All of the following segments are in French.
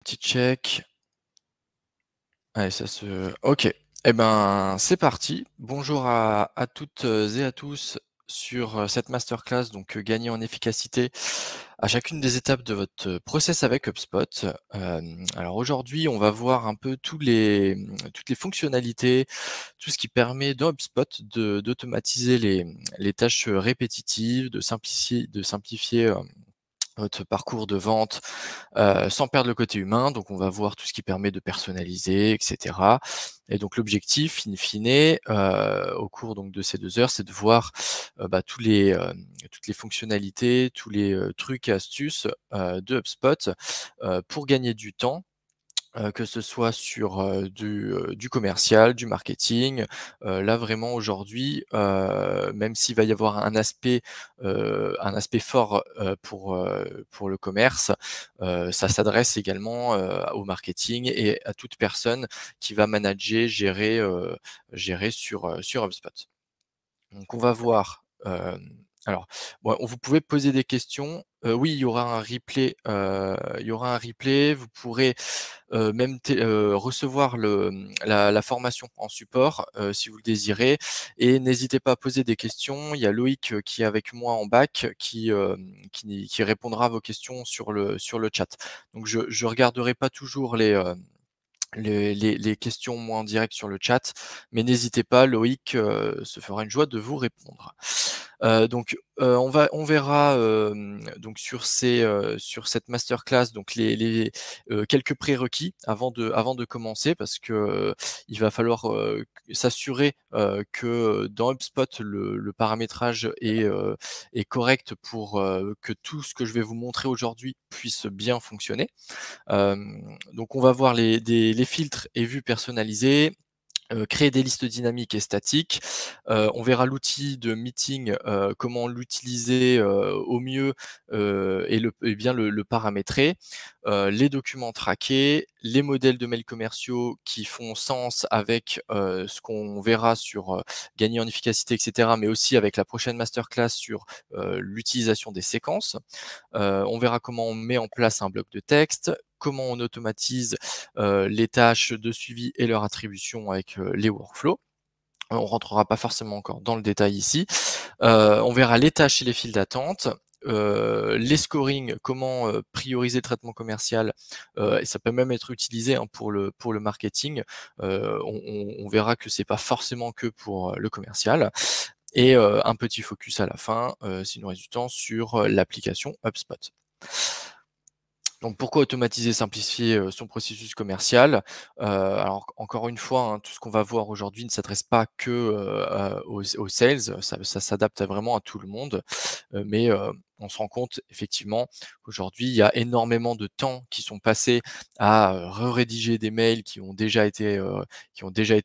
Petit check. Allez, ça se OK. Eh ben, c'est parti. Bonjour à toutes et à tous sur, cette masterclass donc, gagner en efficacité à chacune des étapes de votre, process avec HubSpot. Alors aujourd'hui, on va voir un peu toutes les fonctionnalités, tout ce qui permet dans HubSpot d'automatiser les tâches, répétitives, de simplifier votre parcours de vente, sans perdre le côté humain. Donc on va voir tout ce qui permet de personnaliser et cetera et donc l'objectif in fine, au cours donc de ces 2 heures, c'est de voir, toutes les fonctionnalités, tous les, trucs et astuces, de HubSpot, pour gagner du temps. Que ce soit sur, du commercial, du marketing. Là vraiment aujourd'hui, même s'il va y avoir un aspect fort, pour le commerce, ça s'adresse également, au marketing et à toute personne qui va manager, gérer sur HubSpot. Donc on va voir, alors, bon, vous pouvez poser des questions. Oui, il y aura un replay. Vous pourrez, même recevoir la formation en support, si vous le désirez et n'hésitez pas à poser des questions. Il y a Loïc, qui est avec moi en bac qui répondra à vos questions sur le chat. Donc je regarderai pas toujours les questions moi en direct sur le chat, mais n'hésitez pas, Loïc, se fera une joie de vous répondre. Donc, on verra, donc sur cette masterclass donc quelques prérequis avant de commencer parce que, il va falloir, s'assurer, que dans HubSpot le paramétrage est correct pour, que tout ce que je vais vous montrer aujourd'hui puisse bien fonctionner. Donc on va voir les filtres et vues personnalisées, créer des listes dynamiques et statiques. On verra l'outil de meeting, comment l'utiliser, au mieux, et bien le paramétrer. Les documents traqués, les modèles de mails commerciaux qui font sens avec, ce qu'on verra sur, gagner en efficacité et cetera, mais aussi avec la prochaine masterclass sur, l'utilisation des séquences. On verra comment on met en place un bloc de texte, comment on automatise, les tâches de suivi et leur attribution avec, les workflows. On rentrera pas forcément encore dans le détail ici. On verra les tâches et les files d'attente, les scoring, comment, prioriser le traitement commercial, et ça peut même être utilisé, hein, pour le marketing. On verra que c'est pas forcément que pour, le commercial et un petit focus à la fin, s'il nous reste du temps, sur, l'application HubSpot. Donc pourquoi automatiser, simplifier, son processus commercial? Alors encore une fois, hein, tout ce qu'on va voir aujourd'hui ne s'adresse pas que, aux sales, ça s'adapte vraiment à tout le monde, mais on se rend compte effectivement qu'aujourd'hui, il y a énormément de temps qui sont passés à, rédiger des mails qui ont déjà été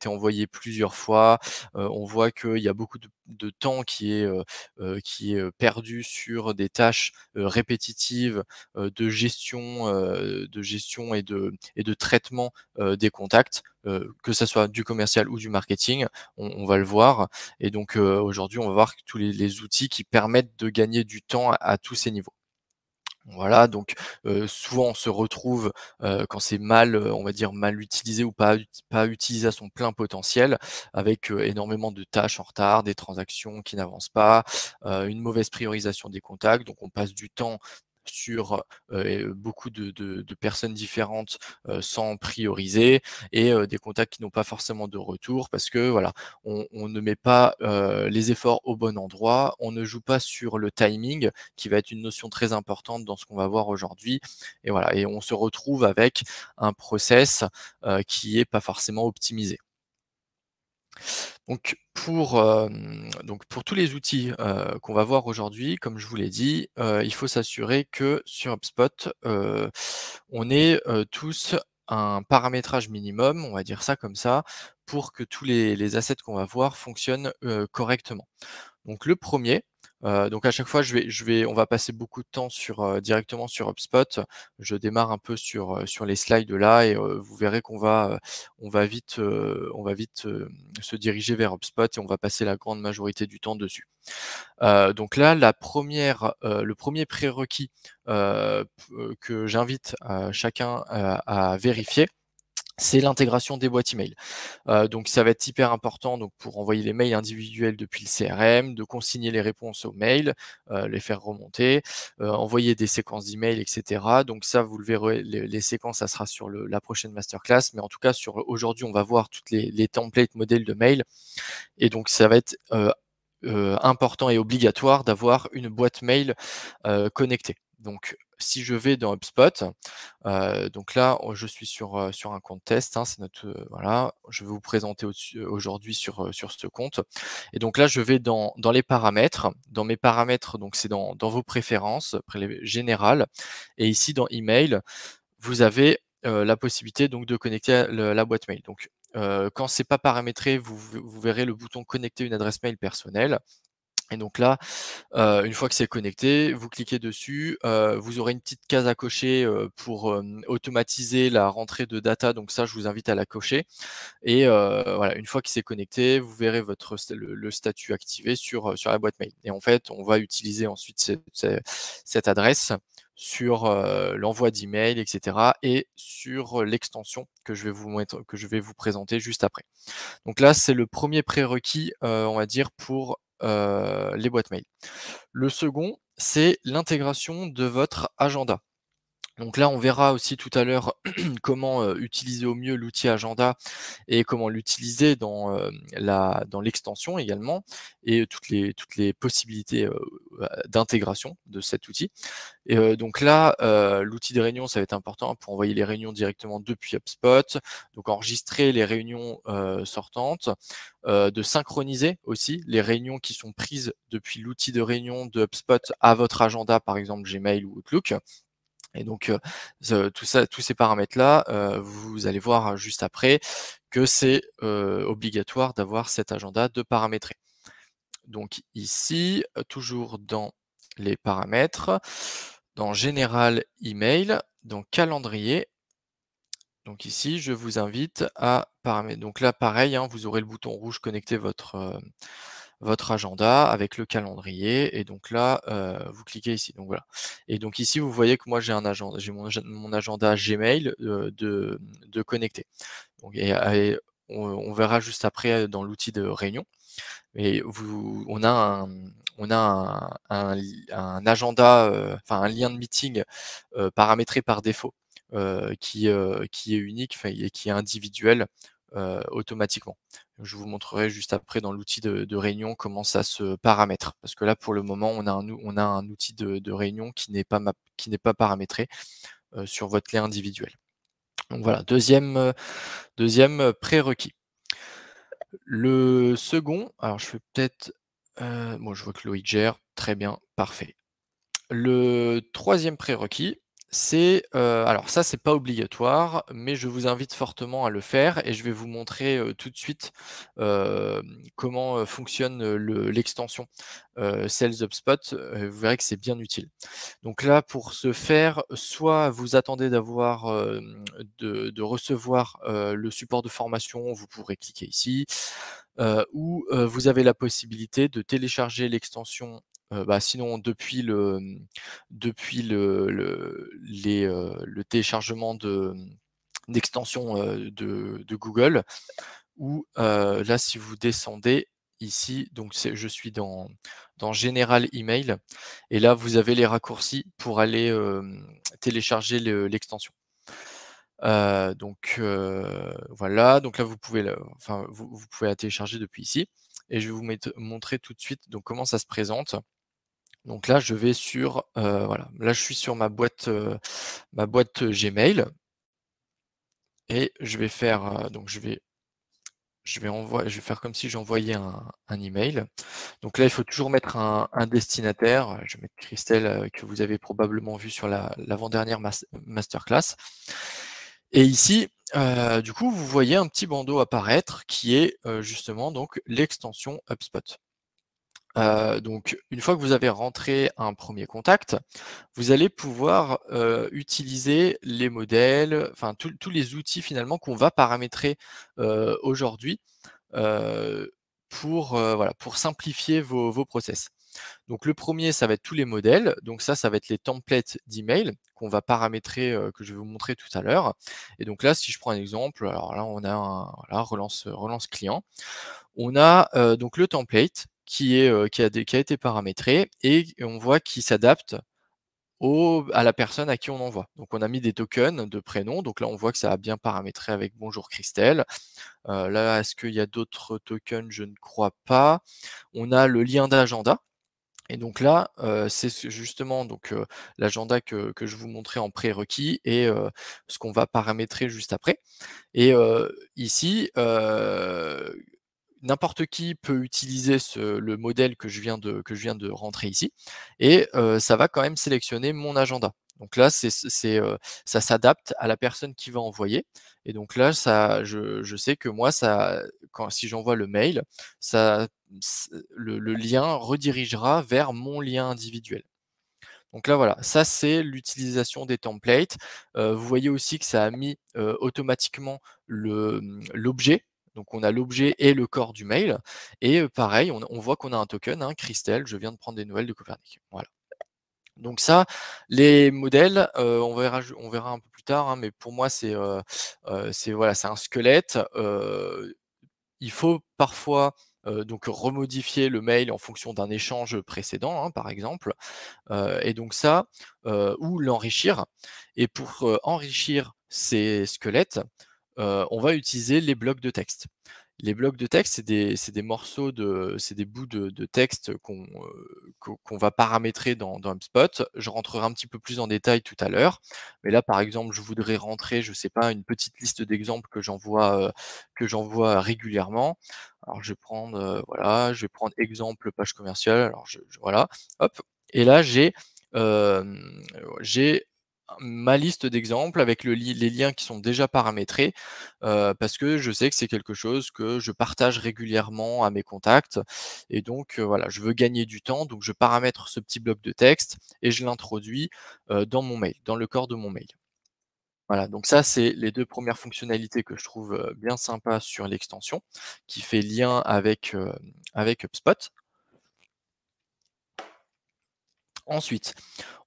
envoyés plusieurs fois. On voit qu'il y a beaucoup de temps qui est, perdu sur des tâches, répétitives, de gestion et de traitement, des contacts, que ça soit du commercial ou du marketing, on va le voir et donc aujourd'hui, on va voir tous les outils qui permettent de gagner du temps à tous ces niveaux. Voilà, donc souvent on se retrouve, quand c'est mal, on va dire mal utilisé ou pas utilisé à son plein potentiel avec, énormément de tâches en retard, des transactions qui n'avancent pas, une mauvaise priorisation des contacts. Donc on passe du temps sur, beaucoup de personnes différentes, sans prioriser et des contacts qui n'ont pas forcément de retour parce que voilà, on ne met pas, les efforts au bon endroit, on ne joue pas sur le timing qui va être une notion très importante dans ce qu'on va voir aujourd'hui et voilà et on se retrouve avec un process, qui est pas forcément optimisé. Donc pour tous les outils, qu'on va voir aujourd'hui, comme je vous l'ai dit, il faut s'assurer que sur HubSpot, on ait, tous un paramétrage minimum, on va dire ça comme ça, pour que tous les assets qu'on va voir fonctionnent, correctement. Donc le premier Donc à chaque fois, on va passer beaucoup de temps directement sur HubSpot. Je démarre un peu sur les slides là et vous verrez on va vite se diriger vers HubSpot et on va passer la grande majorité du temps dessus. Donc là, le premier prérequis que j'invite chacun à vérifier, c'est l'intégration des boîtes email. Donc ça va être hyper important donc pour envoyer les mails individuels depuis le CRM, de consigner les réponses aux mails, les faire remonter, envoyer des séquences d'emails, et cetera. Donc ça, vous le verrez, les séquences, ça sera sur la prochaine masterclass, mais en tout cas, aujourd'hui, on va voir toutes les templates modèles de mails et donc ça va être important et obligatoire d'avoir une boîte mail connectée. Donc si je vais dans HubSpot, donc là, je suis sur un compte test, hein, c'est voilà, je vais vous présenter aujourd'hui sur ce compte et donc là, je vais dans les paramètres. Dans mes paramètres, donc c'est dans vos préférences, générales et ici dans email, vous avez, la possibilité donc de connecter la boîte mail. Donc, quand c'est pas paramétré, vous verrez le bouton «Connecter une adresse mail personnelle» et donc là, une fois que c'est connecté, vous cliquez dessus, vous aurez une petite case à cocher, pour, automatiser la rentrée de data, donc ça, je vous invite à la cocher et voilà, une fois que c'est connecté, vous verrez le statut activé sur la boîte mail et en fait, on va utiliser ensuite cette adresse sur, l'envoi d'emails et cetera et sur l'extension que je vais vous présenter juste après. Donc là, c'est le premier prérequis, on va dire pour, les boîtes mail. Le second, c'est l'intégration de votre agenda. Donc là, on verra aussi tout à l'heure comment, utiliser au mieux l'outil agenda et comment l'utiliser dans l'extension également et toutes les possibilités, d'intégration de cet outil. Et donc là, l'outil de réunion, ça va être important pour envoyer les réunions directement depuis HubSpot, donc enregistrer les réunions, sortantes, de synchroniser aussi les réunions qui sont prises depuis l'outil de réunion de HubSpot à votre agenda, par exemple Gmail ou Outlook. Et donc, tous ces paramètres-là, vous allez voir juste après que c'est, obligatoire d'avoir cet agenda de paramétrer. Donc ici, toujours dans les paramètres, dans général email, dans calendrier, donc ici, je vous invite à paramétrer. Donc là, pareil, hein, vous aurez le bouton rouge connecter votre agenda avec le calendrier et donc là, vous cliquez ici, donc voilà et donc ici, vous voyez que moi j'ai mon agenda Gmail, de connecté. Donc et on verra juste après, dans l'outil de réunion et on a un agenda, enfin un lien de meeting, paramétré par défaut, qui est unique, enfin et qui est individuel, automatiquement. Je vous montrerai juste après dans l'outil de réunion comment ça se paramètre. Parce que là, pour le moment, on a un outil de réunion qui n'est pas paramétré, sur votre lien individuel. Donc voilà, deuxième prérequis. Le second, alors je fais peut-être, bon je vois que Loïc gère, très bien, parfait. Le troisième prérequis, c'est, alors ça c'est pas obligatoire, mais je vous invite fortement à le faire et je vais vous montrer, tout de suite, comment, fonctionne, l'extension, Sales HubSpot, vous verrez que c'est bien utile. Donc là, pour ce faire, soit vous attendez de recevoir, le support de formation, vous pourrez cliquer ici, ou, vous avez la possibilité de télécharger l'extension, sinon depuis le téléchargement d'extensions, de Google ou, là si vous descendez ici, donc je suis dans général email et là vous avez les raccourcis pour aller, télécharger l'extension. Donc voilà, donc là vous pouvez la télécharger depuis ici et je vais montrer tout de suite donc comment ça se présente. Donc là je vais voilà, là je suis sur ma boîte Gmail et je vais faire, donc je vais faire comme si j'envoyais un email. Donc là, il faut toujours mettre un destinataire. Je vais mettre Christelle, que vous avez probablement vu sur l'avant-dernière masterclass. Et ici, du coup, vous voyez un petit bandeau apparaître qui est, justement donc l'extension HubSpot. Donc une fois que vous avez rentré un premier contact, vous allez pouvoir, utiliser les modèles, enfin tous les outils finalement qu'on va paramétrer, aujourd'hui, heu, voilà, pour simplifier vos process. Donc le premier, ça va être tous les modèles. Donc ça va être les templates d'email qu'on va paramétrer, que je vais vous montrer tout à l'heure. Et donc là, si je prends un exemple, alors là, on a voilà, relance client. On a, donc le template qui a été paramétré et on voit qu'il s'adapte à la personne à qui on envoie. Donc on a mis des tokens de prénom, donc là on voit que ça a bien paramétré avec «Bonjour Christelle». Là, est-ce qu'il y a d'autres tokens? Je ne crois pas. On a le lien d'agenda et donc là, c'est justement donc l'agenda que je vous montrais en prérequis et ce qu'on va paramétrer juste après. Et ici, n'importe qui peut utiliser le modèle que je viens de rentrer ici et ça va quand même sélectionner mon agenda. Donc là, ça s'adapte à la personne qui va envoyer et donc là, je sais que moi, si j'envoie le mail, le lien redirigera vers mon lien individuel. Donc là, voilà, ça c'est l'utilisation des templates. Vous voyez aussi que ça a mis, automatiquement l'objet. Donc on a l'objet et le corps du mail et pareil, on voit qu'on a un token, hein, Christelle, je viens de prendre des nouvelles de Copernic. Voilà. Donc ça, les modèles, on verra un peu plus tard, hein, mais pour moi voilà, c'est un squelette. Il faut parfois, donc remodifier le mail en fonction d'un échange précédent, hein, par exemple. Et donc ça, ou l'enrichir et pour, enrichir ces squelettes, on va utiliser les blocs de texte. Les blocs de texte, c'est des bouts de texte qu'on va paramétrer dans HubSpot. Je rentrerai un petit peu plus en détail tout à l'heure, mais là, par exemple, je voudrais rentrer, je sais pas, une petite liste d'exemples que j'envoie régulièrement. Alors je vais prendre, voilà, je vais prendre exemple page commerciale. Alors voilà, hop et là j'ai ma liste d'exemples avec les liens qui sont déjà paramétrés, parce que je sais que c'est quelque chose que je partage régulièrement à mes contacts et donc voilà, je veux gagner du temps, donc je paramètre ce petit bloc de texte et je l'introduis, dans mon mail, dans le corps de mon mail. Voilà, donc ça, c'est les 2 premières fonctionnalités que je trouve, bien sympas sur l'extension, qui fait lien avec HubSpot. Ensuite,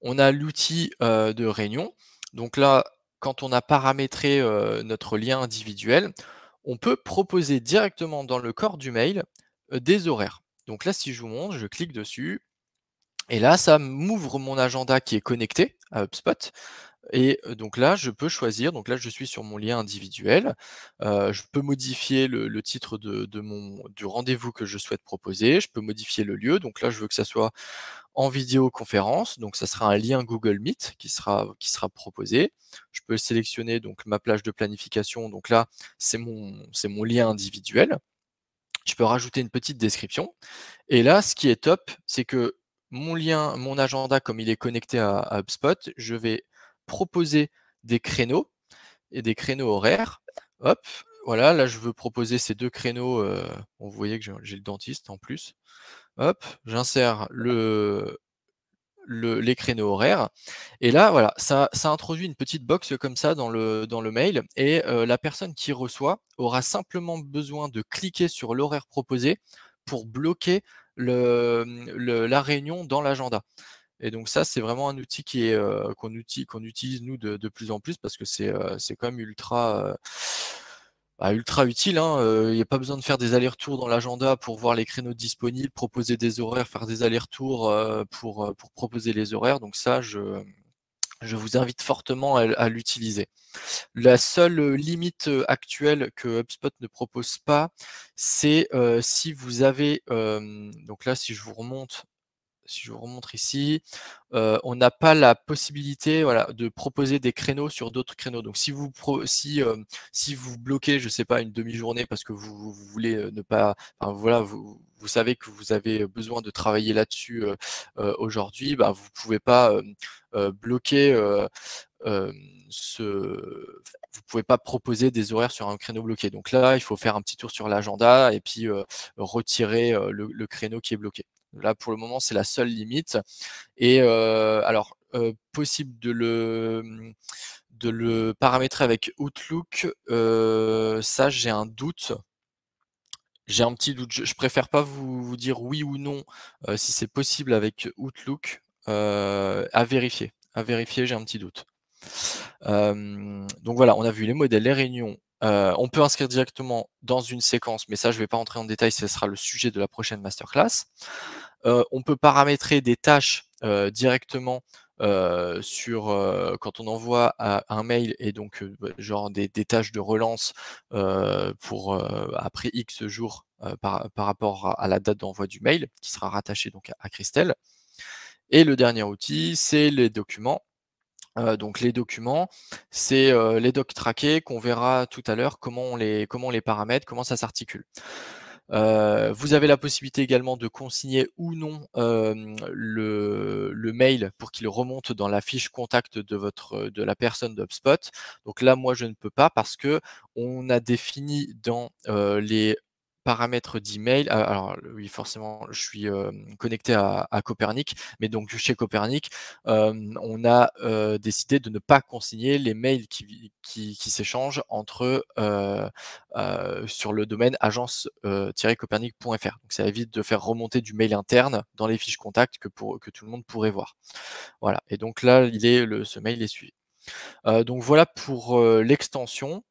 on a l'outil, de réunion. Donc là, quand on a paramétré, notre lien individuel, on peut proposer directement dans le corps du mail, des horaires. Donc là, si je vous montre, je clique dessus et là, ça m'ouvre mon agenda qui est connecté à HubSpot et donc là, je peux choisir donc là, je suis sur mon lien individuel, je peux modifier le titre du rendez-vous que je souhaite proposer, je peux modifier le lieu, donc là, je veux que ça soit en vidéoconférence, donc ça sera un lien Google Meet qui sera proposé. Je peux sélectionner donc ma plage de planification, donc là, c'est mon lien individuel. Je peux rajouter une petite description et là, ce qui est top, c'est que mon agenda, comme il est connecté à HubSpot, je vais proposer des créneaux et des créneaux horaires. Hop, voilà, là, je veux proposer ces 2 créneaux, bon, vous voyez que j'ai le dentiste en plus. Hop, j'insère les créneaux horaires et là, voilà, ça introduit une petite box comme ça dans le mail et la personne qui reçoit aura simplement besoin de cliquer sur l'horaire proposé pour bloquer la réunion dans l'agenda et donc ça, c'est vraiment un outil qu'on utilise nous de plus en plus parce que c'est quand même ultra utile, hein, il y a pas besoin de faire des allers-retours dans l'agenda pour voir les créneaux disponibles, proposer des horaires, faire des allers-retours, pour proposer les horaires. Donc ça, je vous invite fortement à l'utiliser. La seule, limite, actuelle que HubSpot ne propose pas, c'est, si vous avez, donc là, si je vous remontre ici, on n'a pas la possibilité, voilà, de proposer des créneaux sur d'autres créneaux. Donc si vous bloquez, je ne sais pas, une demi-journée parce que vous voulez, ne pas enfin voilà, vous savez que vous avez besoin de travailler là-dessus, aujourd'hui, bah, vous pouvez pas, bloquer, hem, vous pouvez pas proposer des horaires sur un créneau bloqué. Donc là, il faut faire un petit tour sur l'agenda et puis, retirer, le créneau qui est bloqué. Là, pour le moment, c'est la seule limite. Et alors, possible de le paramétrer avec Outlook, ça, j'ai un doute. J'ai un petit doute. Je préfère pas vous dire oui ou non, si c'est possible avec Outlook, à vérifier. À vérifier, j'ai un petit doute. Donc voilà, on a vu les modèles, les réunions. On peut inscrire directement dans une séquence, mais ça, je vais pas entrer en détail, ce sera le sujet de la prochaine masterclass. On peut paramétrer des tâches, directement, quand on envoie un mail et donc genre des tâches de relance, pour, après X jours, par rapport à la date d'envoi du mail, qui sera rattaché donc à Christelle. Et le dernier outil, c'est les documents. Donc les documents, c'est, les docs traqués qu'on verra tout à l'heure comment on les paramètre, comment ça s'articule. Vous avez la possibilité également de consigner ou non, le mail pour qu'il remonte dans la fiche contact de la personne d'HubSpot. Donc là, moi, je ne peux pas parce qu'on a défini dans, les paramètres d'email. Alors oui, forcément, je suis, connecté à Copernic, mais donc chez Copernic, on a, décidé de ne pas consigner les mails qui s'échangent entre, sur le domaine agence-copernic.fr. Donc ça évite de faire remonter du mail interne dans les fiches contacts que tout le monde pourrait voir. Voilà, et donc là, ce mail est suivi. Donc voilà pour, l'extension,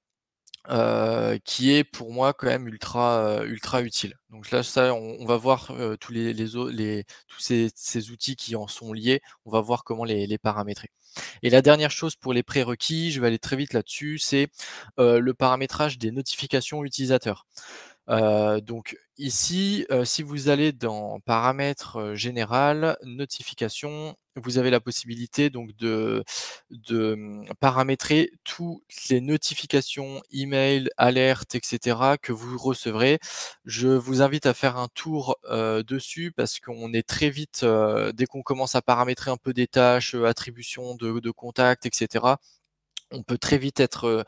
qui est pour moi quand même ultra utile. Donc là, ça, on va voir, tous ces outils qui en sont liés, on va voir comment les paramétrer. Et la dernière chose pour les prérequis, je vais aller très vite là-dessus, c'est, le paramétrage des notifications utilisateurs. Donc ici, si vous allez dans paramètres, général, notifications, vous avez la possibilité donc paramétrer toutes les notifications, emails, alertes et cetera que vous recevrez. Je vous invite à faire un tour, dessus parce qu'on est très vite, dès qu'on commence à paramétrer un peu des tâches, attribution de contacts et cetera, on peut très vite être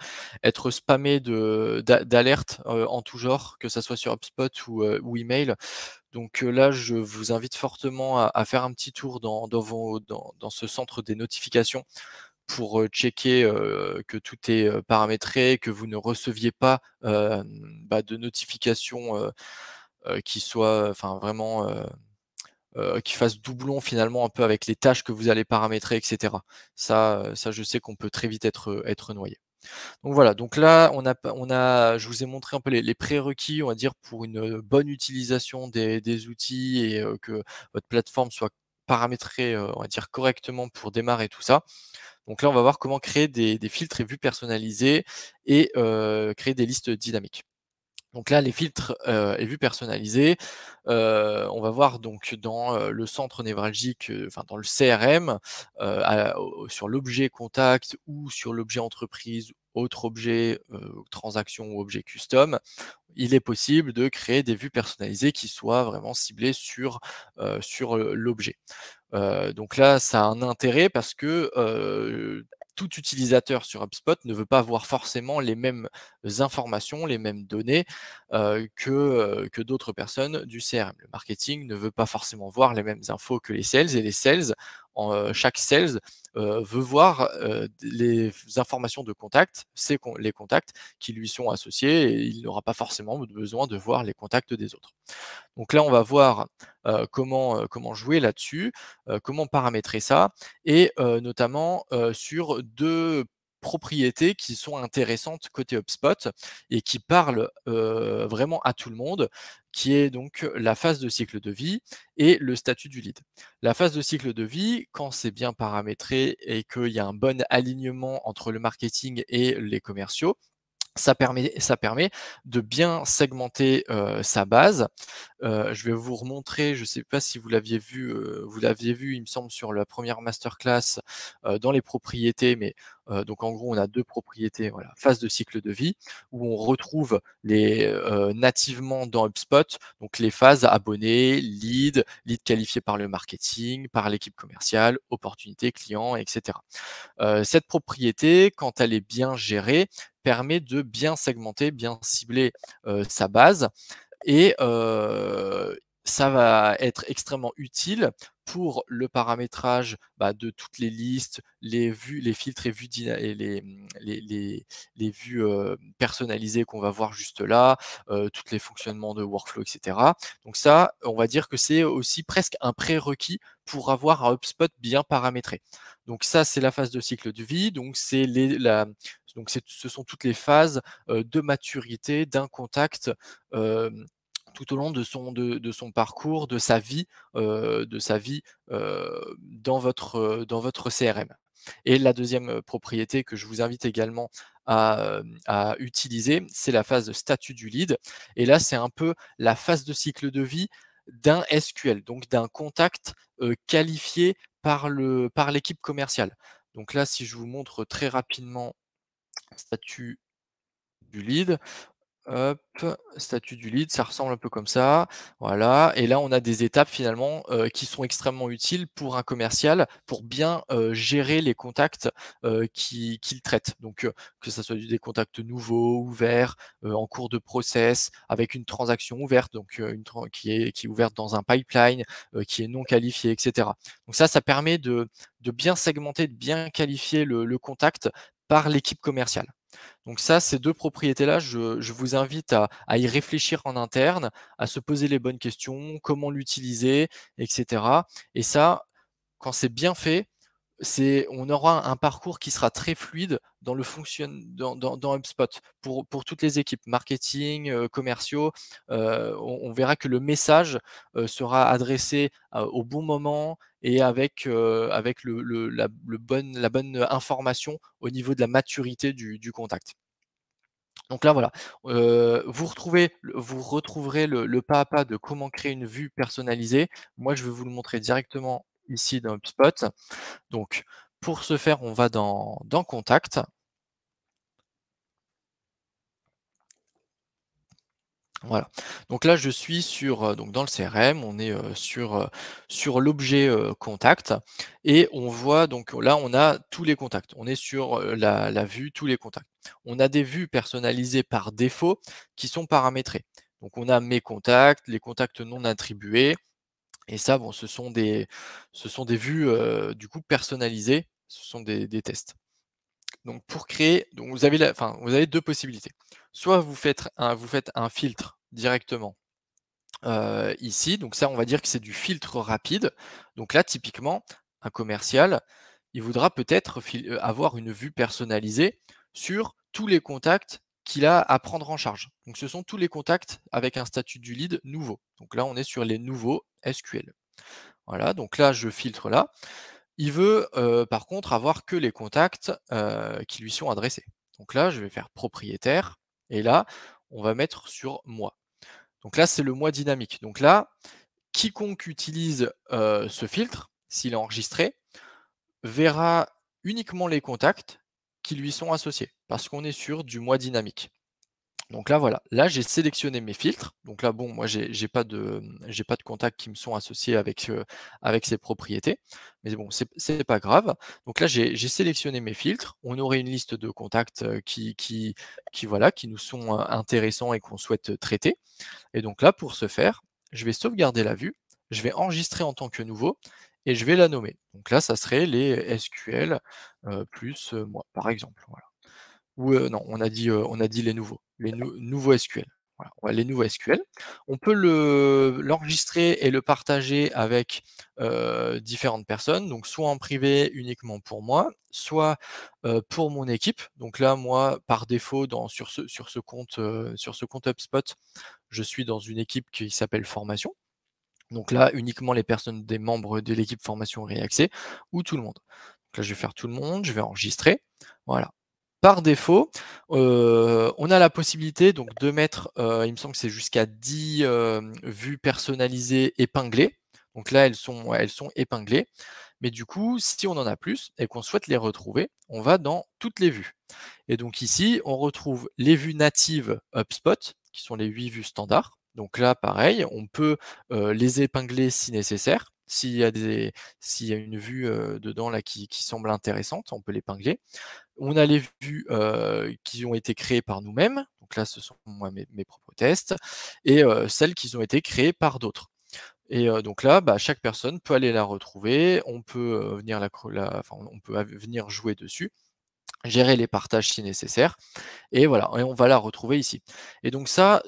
spammé d'alertes, en tout genre, que ça soit sur HubSpot ou email. Donc, là, je vous invite fortement à faire un petit tour dans ce centre des notifications pour, checker, que tout est, paramétré, que vous ne receviez pas, de notifications, qui soient, enfin vraiment, qui fasse doublon finalement un peu avec les tâches que vous allez paramétrer et cetera. Ça je sais qu'on peut très vite être noyé. Donc voilà, donc là je vous ai montré un peu les prérequis, on va dire, pour une bonne utilisation des outils et que votre plateforme soit paramétrée, on va dire correctement pour démarrer tout ça. Donc là, on va voir comment créer des filtres et vues personnalisées et créer des listes dynamiques. Donc là, les filtres, et vues personnalisées, on va voir donc dans, le centre névralgique, enfin dans le CRM, sur l'objet contact ou sur l'objet entreprise, autre objet, transaction ou objet custom, il est possible de créer des vues personnalisées qui soient vraiment ciblées sur l'objet. Donc là, ça a un intérêt parce que, tout utilisateur sur HubSpot ne veut pas avoir forcément les mêmes informations, les mêmes données, que d'autres personnes du CRM. Le marketing ne veut pas forcément voir les mêmes infos que les sales et les sales chaque sales, veut voir, les informations de contact, les contacts qui lui sont associés et il n'aura pas forcément besoin de voir les contacts des autres. Donc là, on va voir, comment jouer là-dessus, comment paramétrer ça et notamment, sur 2 propriétés qui sont intéressantes côté HubSpot et qui parlent, vraiment à tout le monde, qui est donc la phase de cycle de vie et le statut du lead. La phase de cycle de vie, quand c'est bien paramétré et qu'il y a un bon alignement entre le marketing et les commerciaux, ça permet de bien segmenter, sa base. Je vais vous remontrer, je ne sais pas si vous l'aviez vu, il me semble, sur la première masterclass, dans les propriétés, mais donc en gros, on a 2 propriétés, voilà, phase de cycle de vie, où on retrouve nativement dans HubSpot, donc les phases abonnés, lead qualifié par le marketing, par l'équipe commerciale, opportunité client et cetera. Cette propriété, quand elle est bien gérée, permet de bien segmenter, bien cibler, sa base et ça va être extrêmement utile pour le paramétrage, de toutes les listes, les vues, les filtres et vues et les vues, personnalisées qu'on va voir juste là, tous les fonctionnements de workflow et cetera. Donc ça, on va dire que c'est aussi presque un prérequis pour avoir un HubSpot bien paramétré. Donc ça, c'est la phase de cycle de vie, donc ce sont toutes les phases, de maturité d'un contact, tout au long de son parcours, de sa vie, dans votre CRM. Et la deuxième propriété que je vous invite également à utiliser, c'est la phase de statut du lead. Et là, c'est un peu la phase de cycle de vie d'un SQL, donc d'un contact, qualifié par l'équipe commerciale. Donc là, si je vous montre très rapidement statut du lead, hop, statut du lead, ça ressemble un peu comme ça, voilà. Et là, on a des étapes finalement, qui sont extrêmement utiles pour un commercial, pour bien, gérer les contacts, qu'il traite. Donc, que ça soit des contacts nouveaux, ouverts, en cours de process, avec une transaction ouverte, donc, une tran qui est ouverte dans un pipeline, qui est non qualifiée, et cetera. Donc ça permet de bien segmenter, de bien qualifier le contact par l'équipe commerciale. Donc ça, ces 2 propriétés-là, je vous invite à y réfléchir en interne, à se poser les bonnes questions, comment l'utiliser et cetera. Et ça, quand c'est bien fait, on aura un parcours qui sera très fluide dans le fonctionn dans HubSpot pour toutes les équipes marketing, commerciaux. On verra que le message, sera adressé, au bon moment et avec la bonne information au niveau de la maturité du contact. Donc là, voilà, vous retrouverez le pas à pas de comment créer une vue personnalisée. Moi, je vais vous le montrer directement ici dans HubSpot. Donc, pour ce faire, on va dans Contact. Voilà. Donc là, je suis donc dans le CRM, on est, sur l'objet, Contact et on voit donc là, on a tous les contacts. On est sur, la vue tous les contacts. On a des vues personnalisées par défaut qui sont paramétrées. Donc on a mes contacts, les contacts non attribués et ça, bon, ce sont des vues, du coup personnalisées. Ce sont des tests. Donc pour créer, donc vous avez 2 possibilités. Soit vous faites un filtre directement, ici, donc ça, on va dire que c'est du filtre rapide. Donc là, typiquement, un commercial, il voudra peut-être avoir une vue personnalisée sur tous les contacts qu'il a à prendre en charge. Donc ce sont tous les contacts avec un statut du lead nouveau. Donc là, on est sur les nouveaux SQL. Voilà, donc là, je filtre là. Il veut, par contre, avoir que les contacts, qui lui sont adressés. Donc là, je vais faire propriétaire et là, on va mettre sur moi. Donc là, c'est le moi dynamique. Donc là, quiconque utilise, ce filtre, s'il est enregistré, verra uniquement les contacts qui lui sont associés, parce qu'on est sur du moi dynamique. Donc là, voilà, là j'ai sélectionné mes filtres. Donc là, bon, moi j'ai pas de contacts qui me sont associés avec ces propriétés, mais bon, c'est pas grave. Donc là, j'ai sélectionné mes filtres. On aurait une liste de contacts, voilà, qui nous sont, intéressants et qu'on souhaite traiter. Et donc là, pour ce faire, je vais sauvegarder la vue, je vais enregistrer en tant que nouveau et je vais la nommer. Donc là, ça serait les SQL, plus, moi, par exemple, voilà. Ou, non, on a dit les nouveaux, nouveaux SQL. Voilà, ouais, les nouveaux SQL. On peut l'enregistrer et le partager avec, différentes personnes, donc soit en privé uniquement pour moi, soit, pour mon équipe. Donc là, moi, par défaut, sur ce compte HubSpot, je suis dans une équipe qui s'appelle formation. Donc là, uniquement les personnes des membres de l'équipe formation auraient accès ou tout le monde. Donc là, je vais faire tout le monde, je vais enregistrer. Voilà. Par défaut, on a la possibilité donc de mettre, il me semble que c'est jusqu'à 10 vues personnalisées épinglées. Donc là, elles sont épinglées. Mais du coup, si on en a plus et qu'on souhaite les retrouver, on va dans toutes les vues. Et donc ici, on retrouve les vues natives HubSpot, qui sont les 8 vues standards. Donc là, pareil, on peut, les épingler si nécessaire. S'il y a une vue, dedans là qui semble intéressante, on peut l'épingler. On a les vues, qui ont été créées par nous-mêmes, donc là ce sont moi mes propres tests et celles qui ont été créées par d'autres. Et donc là, bah, chaque personne peut aller la retrouver, on peut, venir enfin, on peut venir jouer dessus, gérer les partages si nécessaire et voilà et on va la retrouver ici. Et donc ça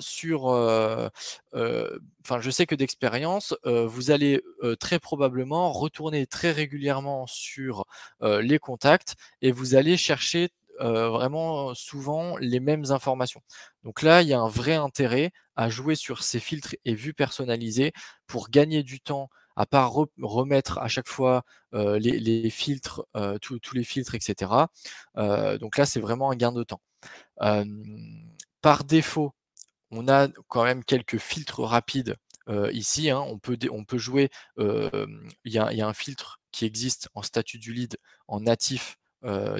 enfin je sais que d'expérience, vous allez, très probablement retourner très régulièrement sur, les contacts et vous allez chercher, vraiment souvent les mêmes informations. Donc là, il y a un vrai intérêt à jouer sur ces filtres et vues personnalisées pour gagner du temps, à pas remettre à chaque fois, les filtres, tous les filtres et cetera. Donc là, c'est vraiment un gain de temps. Par défaut, on a quand même quelques filtres rapides, ici, hein. On peut jouer, il y a un filtre qui existe en statut du lead en natif,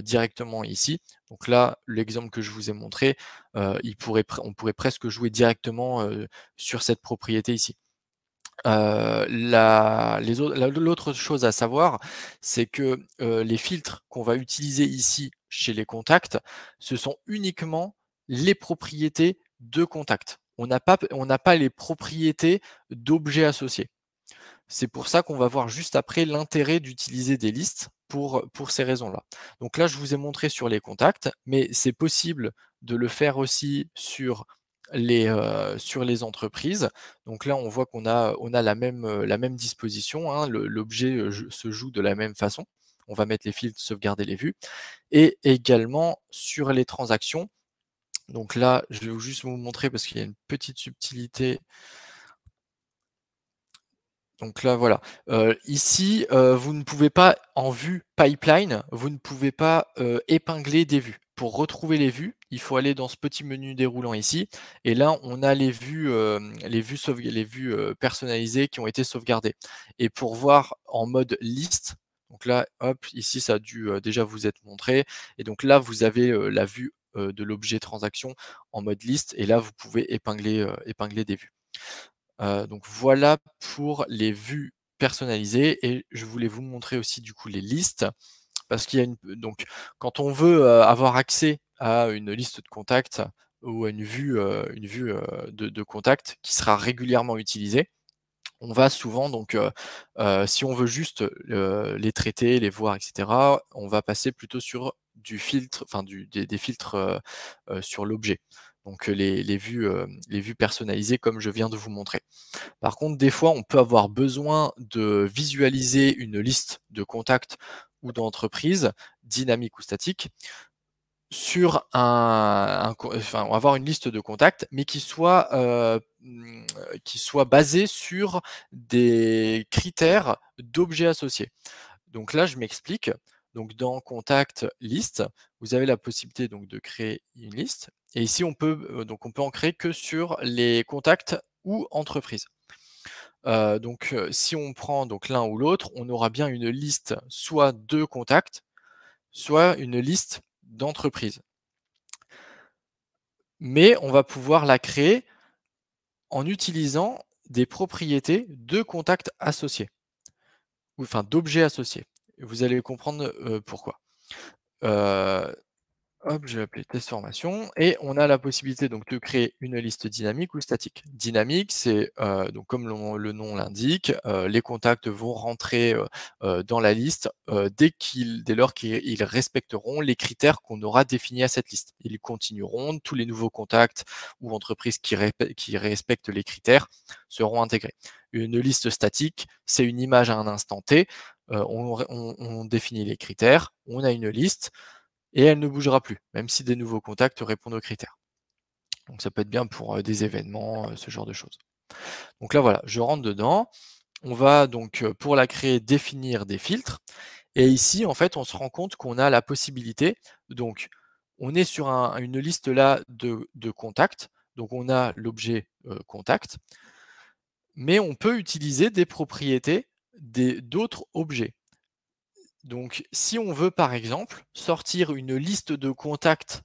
directement ici. Donc là, l'exemple que je vous ai montré, on pourrait presque jouer directement, sur cette propriété ici. L'autre chose à savoir, c'est que, les filtres qu'on va utiliser ici chez les contacts, ce sont uniquement les propriétés de contact. On n'a pas les propriétés d'objets associés. C'est pour ça qu'on va voir juste après l'intérêt d'utiliser des listes pour ces raisons-là. Donc là, je vous ai montré sur les contacts, mais c'est possible de le faire aussi sur les entreprises. Donc là, on voit on a la même disposition, hein, l'objet, se joue de la même façon. On va mettre les filtres, sauvegarder les vues et également sur les transactions. Donc là, je vais juste vous montrer parce qu'il y a une petite subtilité. Donc là, voilà. Ici, vous ne pouvez pas en vue pipeline, vous ne pouvez pas, épingler des vues. Pour retrouver les vues, il faut aller dans ce petit menu déroulant ici et là, on a les vues, personnalisées qui ont été sauvegardées et pour voir en mode liste, donc là, hop, ici, ça a dû, déjà vous être montré et donc là, vous avez, la vue, de l'objet transaction en mode liste et là, vous pouvez épingler des vues. Donc voilà pour les vues personnalisées et je voulais vous montrer aussi du coup les listes parce qu'il y a donc quand on veut, avoir accès à une liste de contacts ou à une vue, de contacts qui sera régulièrement utilisée, on va souvent donc, si on veut juste, les traiter, les voir et cetera, on va passer plutôt sur du filtre, enfin des filtres, sur l'objet. Donc, les vues personnalisées comme je viens de vous montrer. Par contre, des fois, on peut avoir besoin de visualiser une liste de contacts ou d'entreprises, dynamique ou statique, sur enfin, on va avoir une liste de contacts, mais qui soit basée sur des critères d'objets associés. Donc là, je m'explique. Donc dans contact liste, vous avez la possibilité donc de créer une liste et ici on peut en créer que sur les contacts ou entreprises. Si on prend donc l'un ou l'autre, on aura bien une liste soit de contacts, soit une liste d'entreprises. Mais on va pouvoir la créer en utilisant des propriétés de contacts associés ou enfin d'objets associés. Vous allez comprendre, pourquoi. Heu Hop, je vais appeler test formation et on a la possibilité donc de créer une liste dynamique ou statique. Dynamique, c'est, donc comme le nom l'indique, les contacts vont rentrer, dans la liste, dès lors qu'ils respecteront les critères qu'on aura définis à cette liste. Ils continueront, tous les nouveaux contacts ou entreprises qui respectent les critères seront intégrés. Une liste statique, c'est une image à un instant T, on définit les critères, on a une liste et elle ne bougera plus, même si des nouveaux contacts répondent aux critères. Donc ça peut être bien pour, des événements, ce genre de choses. Donc là voilà, je rentre dedans. On va donc, pour la créer, définir des filtres et ici, en fait, on se rend compte qu'on a la possibilité donc on est sur une liste là de contacts, donc on a l'objet, contact, mais on peut utiliser des propriétés d'autres objets. Donc si on veut, par exemple, sortir une liste de contacts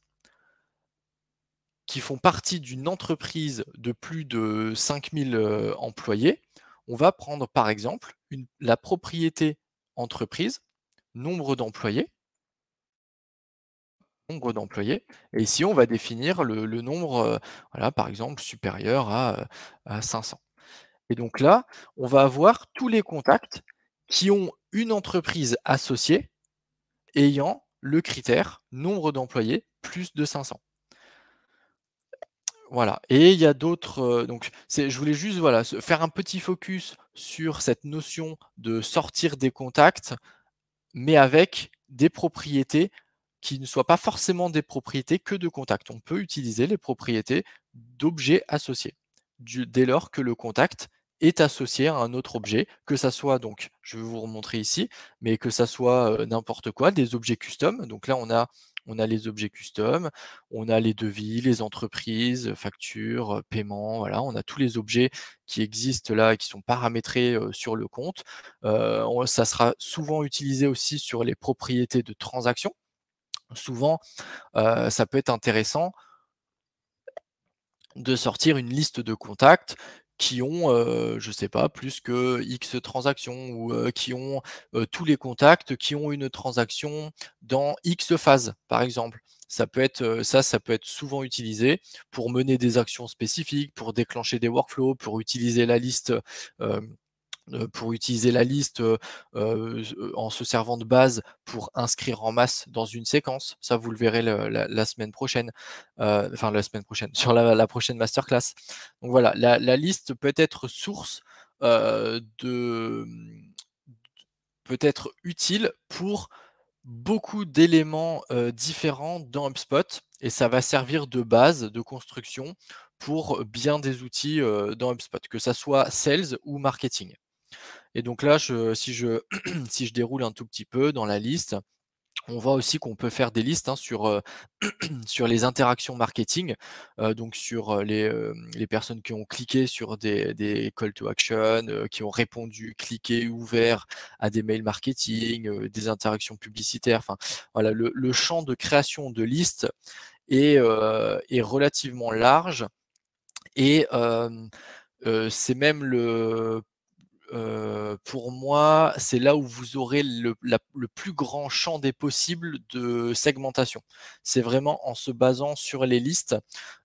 qui font partie d'une entreprise de plus de 5000 employés, on va prendre par exemple la propriété entreprise, nombre d'employés, et ici on va définir le nombre, voilà, par exemple supérieur à 500. Et donc là, on va avoir tous les contacts qui ont une entreprise associée ayant le critère nombre d'employés plus de 500. Voilà, et il y a d'autres, donc je voulais juste voilà, faire un petit focus sur cette notion de sortir des contacts, mais avec des propriétés qui ne soient pas forcément des propriétés que de contacts. On peut utiliser les propriétés d'objets associés, dès lors que le contact est associé à un autre objet, que ça soit donc, je vais vous remontrer ici, mais que ça soit n'importe quoi, des objets custom. Donc là, on a les objets custom, on a les devis, les entreprises, factures, paiements, voilà, on a tous les objets qui existent là et qui sont paramétrés sur le compte. Ça sera souvent utilisé aussi sur les propriétés de transaction. Souvent, ça peut être intéressant de sortir une liste de contacts qui ont, je sais pas, plus que X transactions ou, qui ont, tous les contacts qui ont une transaction dans X phases, par exemple. Ça peut être, ça peut être souvent utilisé pour mener des actions spécifiques, pour déclencher des workflows, pour utiliser la liste, en se servant de base pour inscrire en masse dans une séquence. Ça, vous le verrez la semaine prochaine, enfin la semaine prochaine, sur la prochaine masterclass. Donc voilà, la liste peut être source, de peut être utile pour beaucoup d'éléments, différents dans HubSpot et ça va servir de base de construction pour bien des outils, dans HubSpot, que ça soit sales ou marketing. Et donc là, si je si je déroule un tout petit peu dans la liste, on voit aussi qu'on peut faire des listes, hein, sur les interactions marketing, donc sur, les personnes qui ont cliqué sur des call to action, qui ont répondu, cliqué, ouvert à des mails marketing, des interactions publicitaires. Enfin, voilà, le champ de création de listes est relativement large et c'est même pour moi, c'est là où vous aurez le plus grand champ des possibles de segmentation. C'est vraiment en se basant sur les listes,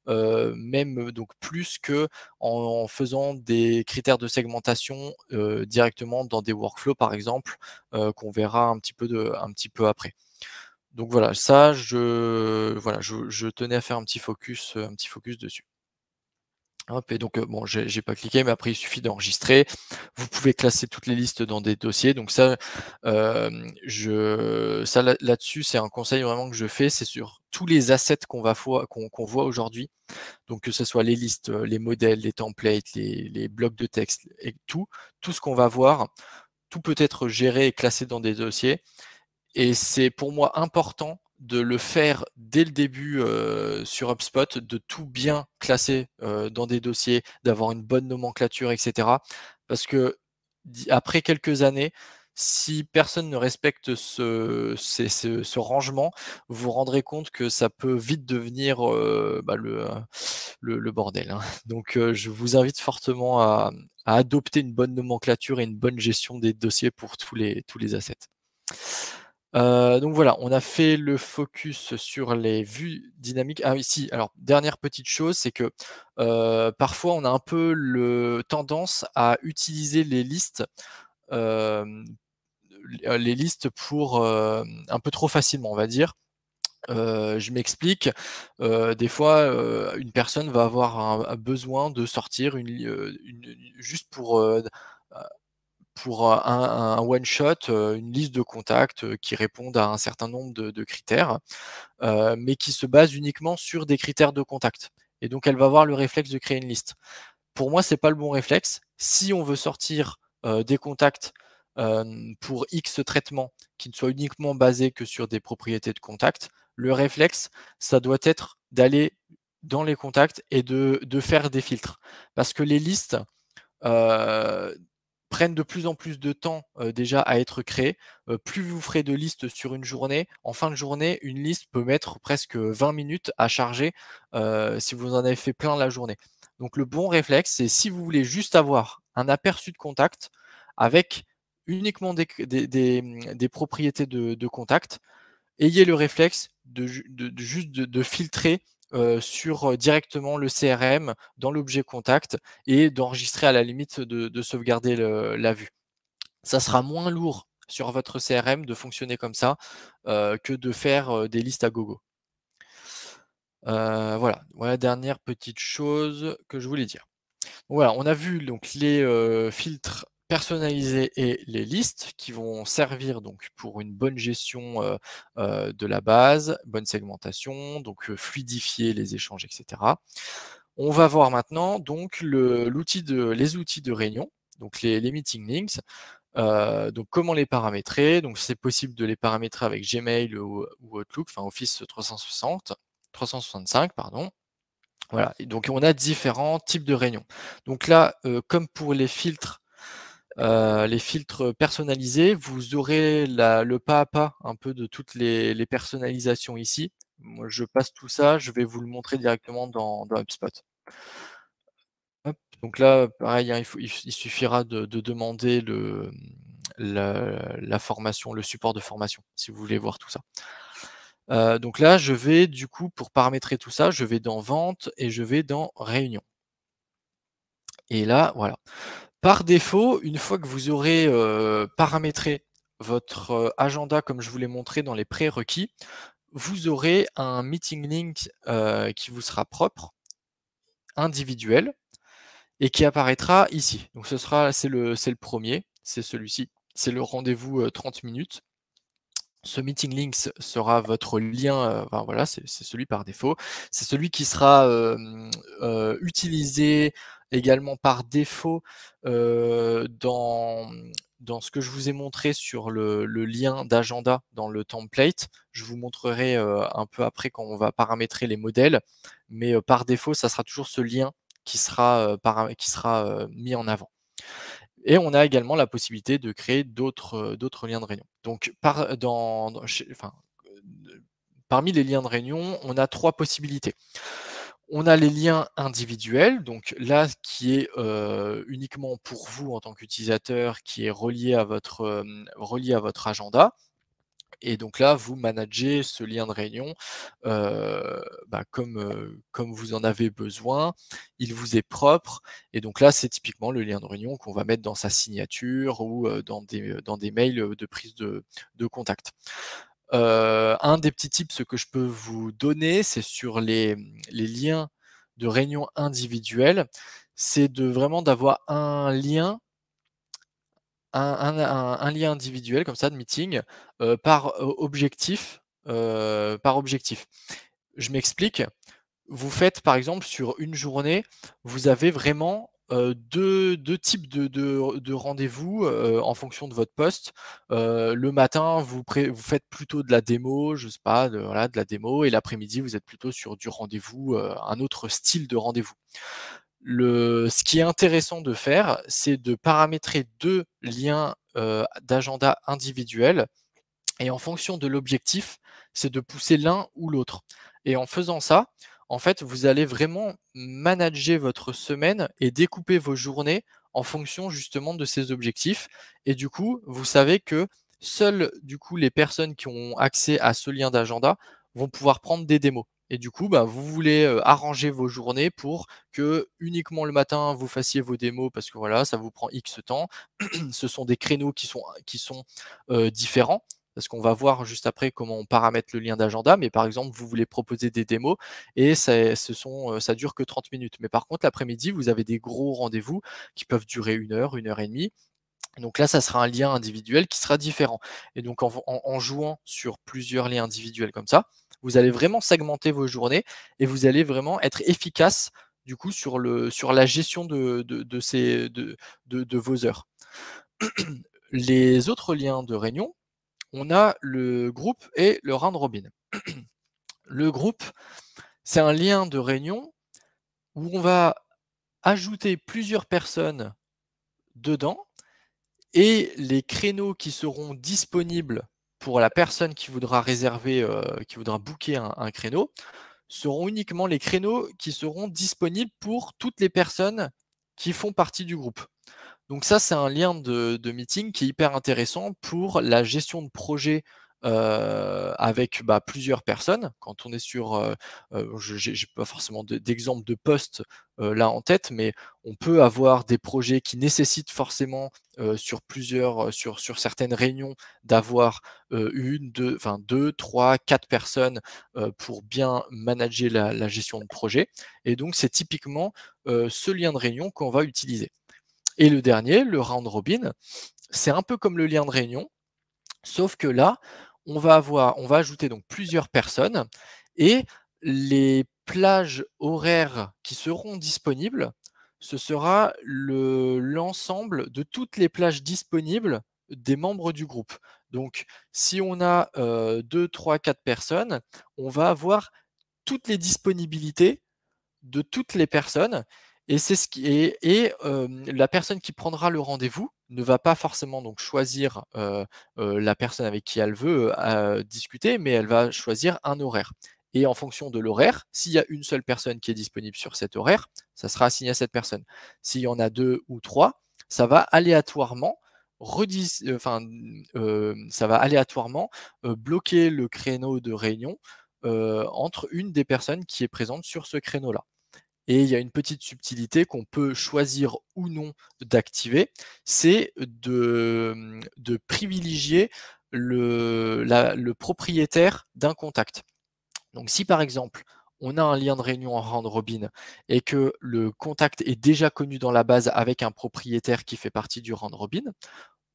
même, donc plus qu'en faisant des critères de segmentation, directement dans des workflows par exemple, qu'on verra un petit peu après. Donc voilà, ça je tenais à faire un petit focus dessus. Hop et donc, bon, j'ai pas cliqué, mais après il suffit d'enregistrer. Vous pouvez classer toutes les listes dans des dossiers. Donc ça, là-dessus, c'est un conseil vraiment que je fais, c'est sur tous les assets qu'on voit aujourd'hui. Donc que ce soit les listes, les modèles, les templates, les blocs de texte et tout ce qu'on va voir, tout peut être géré et classé dans des dossiers. Et c'est pour moi important de le faire dès le début, sur HubSpot, de tout bien classer, dans des dossiers, d'avoir une bonne nomenclature et cetera. Parce que après quelques années, si personne ne respecte ce rangement, vous vous rendrez compte que ça peut vite devenir, le bordel, hein. Donc, je vous invite fortement à adopter une bonne nomenclature et une bonne gestion des dossiers pour tous les assets. Donc voilà, on a fait le focus sur les vues dynamiques. Ah oui, si, alors dernière petite chose, c'est que, parfois on a un peu le tendance à utiliser hem, les listes pour, un peu trop facilement, on va dire. Je m'explique, des fois, une personne va avoir un besoin de sortir juste pour un one shot, une liste de contacts, qui répondent à un certain nombre de critères, mais qui se base uniquement sur des critères de contact et donc elle va avoir le réflexe de créer une liste. Pour moi, c'est pas le bon réflexe. Si on veut sortir, des contacts, pour X traitements qui ne soient uniquement basés que sur des propriétés de contact, le réflexe, ça doit être d'aller dans les contacts et de faire des filtres. Parce que les listes, heu prennent de plus en plus de temps, déjà à être créées. Plus vous ferez de listes sur une journée, en fin de journée, une liste peut mettre presque 20 minutes à charger, si vous en avez fait plein la journée. Donc le bon réflexe, c'est si vous voulez juste avoir un aperçu de contact avec uniquement des propriétés de contact, ayez le réflexe de juste de filtrer, sur directement le CRM dans l'objet contact et d'enregistrer à la limite de sauvegarder la vue. Ça sera moins lourd sur votre CRM de fonctionner comme ça, que de faire, des listes à gogo. Voilà, dernière petite chose que je voulais dire. Voilà, on a vu donc les, filtres personnalisés et les listes qui vont servir donc pour une bonne gestion, de la base, bonne segmentation, donc fluidifier les échanges et cetera. On va voir maintenant donc les outils de réunion, donc les meeting links, donc comment les paramétrer? Donc c'est possible de les paramétrer avec Gmail ou Outlook, enfin Office 365 pardon. Voilà, et donc on a différents types de réunions. Donc là, comme pour les filtres personnalisés, vous aurez le pas à pas un peu de toutes les personnalisations ici. Moi, je passe tout ça, je vais vous le montrer directement dans HubSpot. Hop, donc là, pareil, hein, il suffira de demander la formation, le support de formation, si vous voulez voir tout ça. Donc là, je vais du coup, pour paramétrer tout ça, je vais dans Vente et je vais dans Réunion. Et là, voilà. Par défaut, une fois que vous aurez, paramétré votre, agenda comme je vous l'ai montré dans les prérequis, vous aurez un meeting link, qui vous sera propre, individuel et qui apparaîtra ici. Donc c'est le 1er, c'est celui-ci, c'est le rendez-vous, 30 minutes. Ce meeting links sera votre lien, enfin voilà, c'est celui par défaut. C'est celui qui sera, utilisé également par défaut, dans ce que je vous ai montré sur le lien d'agenda dans le template. Je vous montrerai, un peu après quand on va paramétrer les modèles, mais, par défaut, ça sera toujours ce lien qui sera, mis en avant. Et on a également la possibilité de créer d'autres liens de réunion. Donc parmi les liens de réunion, on a 3 possibilités. On a les liens individuels, donc là qui est, uniquement pour vous en tant qu'utilisateur, qui est relié à votre agenda. Et donc là, vous managez ce lien de réunion, comme vous en avez besoin. Il vous est propre et donc là, c'est typiquement le lien de réunion qu'on va mettre dans sa signature ou, dans des mails, de prise de contact. Un des petits tips que je peux vous donner, c'est sur les liens de réunion individuels, c'est vraiment d'avoir un lien individuel comme ça de meeting, par objectif. Je m'explique. Vous faites par exemple sur une journée, vous avez vraiment, 2 types de rendez-vous, en fonction de votre poste. Le matin, vous faites plutôt de la démo, je sais pas, de la démo et l'après-midi, vous êtes plutôt sur du rendez-vous, un autre style de rendez-vous. Ce qui est intéressant de faire, c'est de paramétrer 2 liens, d'agenda individuels et en fonction de l'objectif, c'est de pousser l'un ou l'autre. Et en faisant ça, en fait, vous allez vraiment manager votre semaine et découper vos journées en fonction justement de ces objectifs. Et du coup, vous savez que seules du coup les personnes qui ont accès à ce lien d'agenda vont pouvoir prendre des démos. Et du coup, bah, vous voulez arranger vos journées pour que uniquement le matin vous fassiez vos démos parce que voilà, ça vous prend X temps. Ce sont des créneaux qui sont différents. Parce qu'on va voir juste après comment on paramètre le lien d'agenda, mais par exemple, vous voulez proposer des démos et ça dure que 30 minutes. Mais par contre, l'après-midi, vous avez des gros rendez-vous qui peuvent durer 1 heure et demie. Donc là, ça sera un lien individuel qui sera différent. Et donc en jouant sur plusieurs liens individuels comme ça, vous allez vraiment segmenter vos journées et vous allez vraiment être efficace du coup sur la gestion de vos heures. Les autres liens de réunion, on a le groupe et le round robin. Le groupe, c'est un lien de réunion où on va ajouter plusieurs personnes dedans et les créneaux qui seront disponibles pour la personne qui voudra réserver, qui voudra booker un créneau, seront uniquement les créneaux qui seront disponibles pour toutes les personnes qui font partie du groupe. Donc ça, c'est un lien de meeting qui est hyper intéressant pour la gestion de projet avec plusieurs personnes. Quand on est sur, j'ai pas forcément d'exemple de poste là en tête, mais on peut avoir des projets qui nécessitent forcément sur plusieurs, sur certaines réunions d'avoir 1, 2, enfin 2, 3, 4 personnes pour bien manager la gestion de projet. Et donc c'est typiquement ce lien de réunion qu'on va utiliser. Et le dernier, le round robin, c'est un peu comme le lien de réunion, sauf que là, on va ajouter donc plusieurs personnes et les plages horaires qui seront disponibles, ce sera l'ensemble de toutes les plages disponibles des membres du groupe. Donc si on a 2, 3, 4 personnes, on va avoir toutes les disponibilités de toutes les personnes et c'est ce qui la personne qui prendra le rendez-vous ne va pas forcément donc choisir, la personne avec qui elle veut, discuter, mais elle va choisir un horaire et en fonction de l'horaire, s'il y a une seule personne qui est disponible sur cet horaire, ça sera assigné à cette personne. S'il y en a 2 ou 3, ça va aléatoirement bloquer le créneau de réunion, entre une des personnes qui est présente sur ce créneau-là. Et il y a une petite subtilité qu'on peut choisir ou non d'activer, c'est de privilégier le propriétaire d'un contact. Donc si par exemple, on a un lien de réunion en round robin et que le contact est déjà connu dans la base avec un propriétaire qui fait partie du round robin,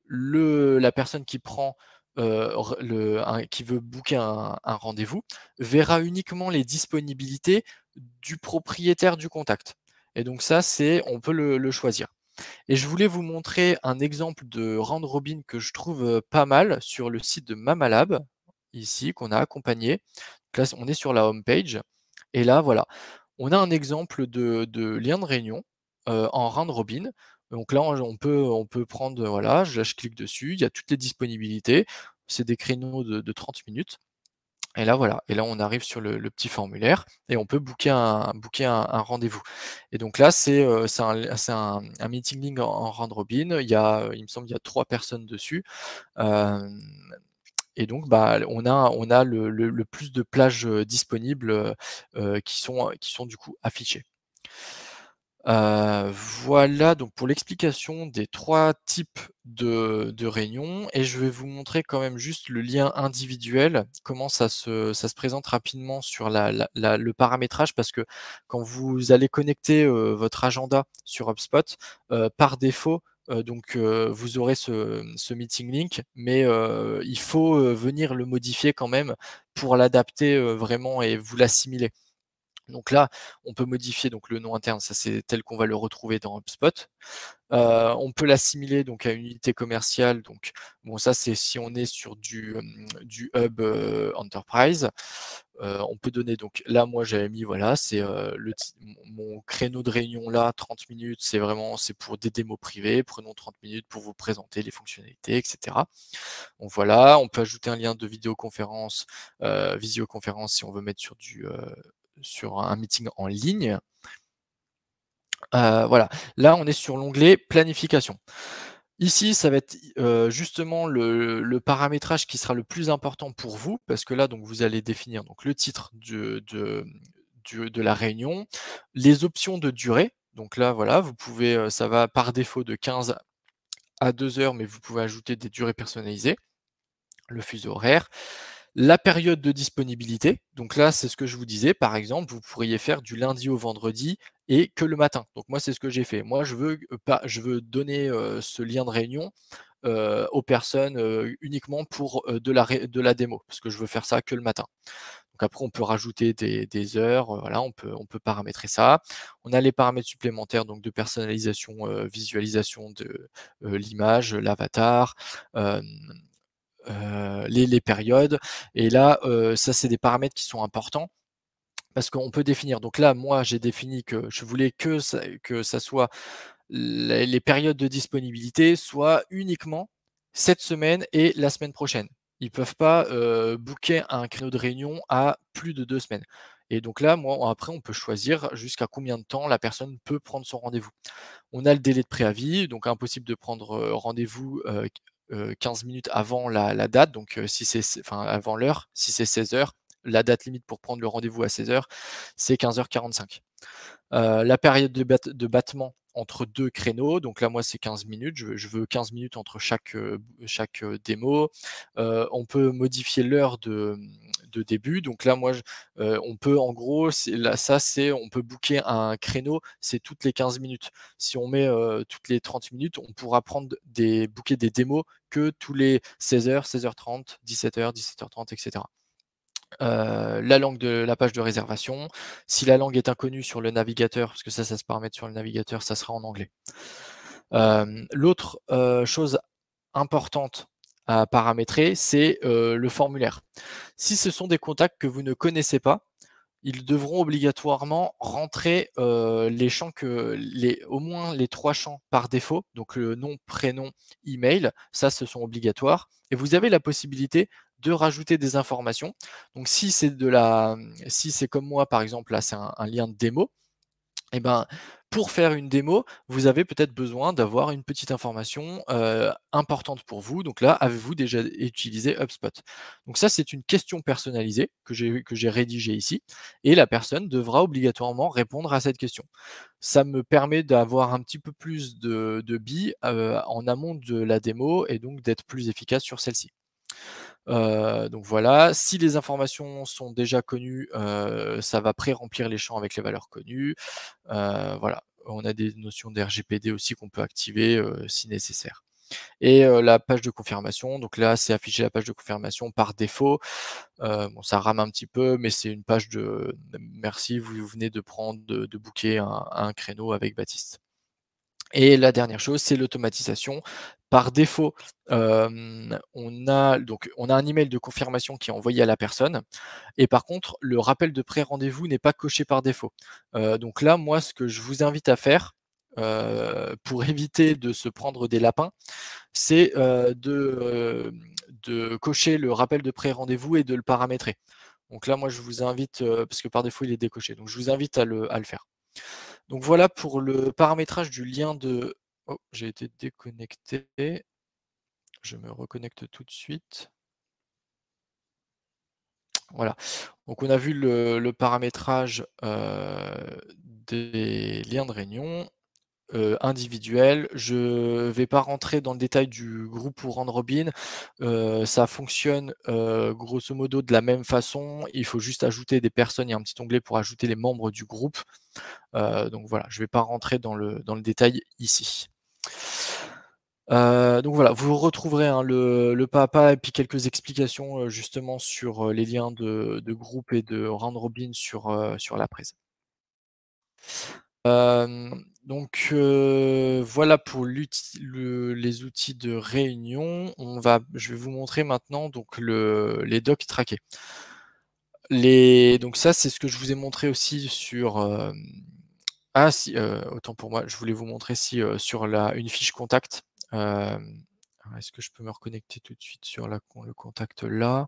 la personne qui prend qui veut booker un rendez-vous verra uniquement les disponibilités du propriétaire du contact. Et donc ça, on peut le choisir. Et je voulais vous montrer un exemple de round robin que je trouve pas mal sur le site de Mamalab, ici, qu'on a accompagné. Donc là, on est sur la home page. Et là, voilà, on a un exemple de lien de réunion en round robin. Donc là, on peut prendre, voilà, là je clique dessus, il y a toutes les disponibilités. C'est des créneaux de 30 minutes. Et là, voilà, et là on arrive sur le petit formulaire et on peut booker un rendez-vous. Et donc là, c'est un meeting link en round robin. Il me semble qu'il y a 3 personnes dessus. Hem Et donc, on a le plus de plages disponibles qui sont du coup affichées. Voilà donc pour l'explication des 3 types de réunions et je vais vous montrer quand même juste le lien individuel, comment ça se présente rapidement sur le paramétrage parce que quand vous allez connecter, votre agenda sur HubSpot, par défaut, vous aurez ce meeting link, mais il faut, venir le modifier quand même pour l'adapter, vraiment et vous l'assimiler. Donc là, on peut modifier donc le nom interne, ça c'est tel qu'on va le retrouver dans HubSpot. On peut l'assimiler donc à une unité commerciale, donc bon ça c'est si on est sur du hub, enterprise. On peut donner donc là moi j'avais mis voilà, c'est, mon créneau de réunion là, 30 minutes, c'est pour des démos privées, prenons 30 minutes pour vous présenter les fonctionnalités et cetera. Donc voilà, on peut ajouter un lien de vidéoconférence, visioconférence si on veut mettre sur un meeting en ligne. Voilà, là on est sur l'onglet planification. Ici, ça va être justement le paramétrage qui sera le plus important pour vous, parce que là, donc, vous allez définir donc, le titre de la réunion, les options de durée. Donc là, voilà, vous pouvez, ça va par défaut de 15 à 2 heures, mais vous pouvez ajouter des durées personnalisées, le fuseau horaire. La période de disponibilité, donc là, c'est ce que je vous disais, par exemple, vous pourriez faire du lundi au vendredi et que le matin. Donc moi, c'est ce que j'ai fait. Moi, je veux donner ce lien de réunion aux personnes uniquement pour de la démo, parce que je veux faire ça que le matin. Donc après, on peut rajouter des heures, voilà, on peut paramétrer ça. On a les paramètres supplémentaires donc de personnalisation, visualisation de l'image, l'avatar, les périodes et là, ça c'est des paramètres qui sont importants parce qu'on peut définir donc là, moi, j'ai défini que je voulais que ça soit les périodes de disponibilité soient uniquement cette semaine et la semaine prochaine. Ils peuvent pas, booker un créneau de réunion à plus de 2 semaines et donc là, moi, après, on peut choisir jusqu'à combien de temps la personne peut prendre son rendez-vous. On a le délai de préavis, donc impossible de prendre, rendez-vous, 15 minutes avant la date, donc si c'est enfin avant l'heure, si c'est 16 h, la date limite pour prendre le rendez-vous à 16 h, c'est 15 h 45. La période de battement entre 2 créneaux, donc là, moi, c'est 15 minutes. Je veux 15 minutes entre chaque démo. On peut modifier l'heure de début. Donc là, moi, on peut en gros, on peut booker un créneau, c'est toutes les 15 minutes. Si on met toutes les 30 minutes, on pourra booker des démos que tous les 16 h, 16 h 30, 17 h, 17 h 30, etc. La langue de la page de réservation. Si la langue est inconnue sur le navigateur, parce que ça se paramètre sur le navigateur, ça sera en anglais. L'autre chose importante à paramétrer, c'est le formulaire. Si ce sont des contacts que vous ne connaissez pas, ils devront obligatoirement rentrer les champs au moins les 3 champs par défaut, donc le nom, prénom, email, ça ce sont obligatoires. Et vous avez la possibilité de rajouter des informations. Donc si c'est comme moi par exemple, là c'est un lien de démo, et ben, pour faire une démo, vous avez peut-être besoin d'avoir une petite information importante pour vous. Donc là, avez-vous déjà utilisé HubSpot? Donc ça, c'est une question personnalisée que j'ai rédigée ici, et la personne devra obligatoirement répondre à cette question. Ça me permet d'avoir un petit peu plus de billes en amont de la démo, et donc d'être plus efficace sur celle-ci. Donc voilà, si les informations sont déjà connues, ça va pré-remplir les champs avec les valeurs connues. Voilà, on a des notions d'RGPD aussi qu'on peut activer si nécessaire. Et la page de confirmation, donc là, c'est afficher la page de confirmation par défaut. Bon, ça rame un petit peu, mais c'est une page de merci, vous venez de booker un créneau avec Baptiste. Et la dernière chose, c'est l'automatisation. Par défaut, on a un email de confirmation qui est envoyé à la personne, et par contre, le rappel de pré-rendez-vous n'est pas coché par défaut. Donc là, moi, ce que je vous invite à faire, pour éviter de se prendre des lapins, c'est de cocher le rappel de pré-rendez-vous et de le paramétrer. Donc là, moi, je vous invite, parce que par défaut, il est décoché, donc je vous invite à le faire. Donc voilà pour le paramétrage du lien de... Oh, j'ai été déconnecté. Je me reconnecte tout de suite. Voilà. Donc on a vu le paramétrage des liens de réunion individuels. Je ne vais pas rentrer dans le détail du groupe ou round robin. Ça fonctionne grosso modo de la même façon. Il faut juste ajouter des personnes. Il y a un petit onglet pour ajouter les membres du groupe. Donc voilà, je ne vais pas rentrer dans le détail ici. Donc voilà, vous retrouverez hein, le pas à pas et puis quelques explications justement sur les liens de groupe et de round robin sur la presse. Donc voilà pour les outils de réunion. Je vais vous montrer maintenant donc les docs traqués. Donc ça, c'est ce que je vous ai montré aussi sur... Ah si, autant pour moi, je voulais vous montrer sur une fiche contact. Est-ce que je peux me reconnecter tout de suite sur le contact là?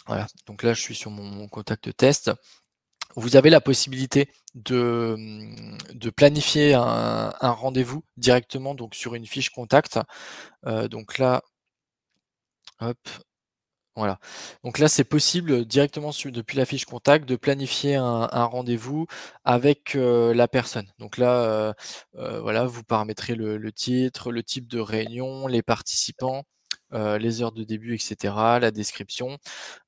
Voilà, donc là je suis sur mon contact test. Vous avez la possibilité de planifier un rendez-vous directement donc sur une fiche contact. Donc là, hop, voilà. Donc là, c'est possible directement depuis la fiche contact de planifier un rendez-vous avec la personne. Donc là, voilà, vous paramétrez le titre, le type de réunion, les participants, les heures de début, etc., la description.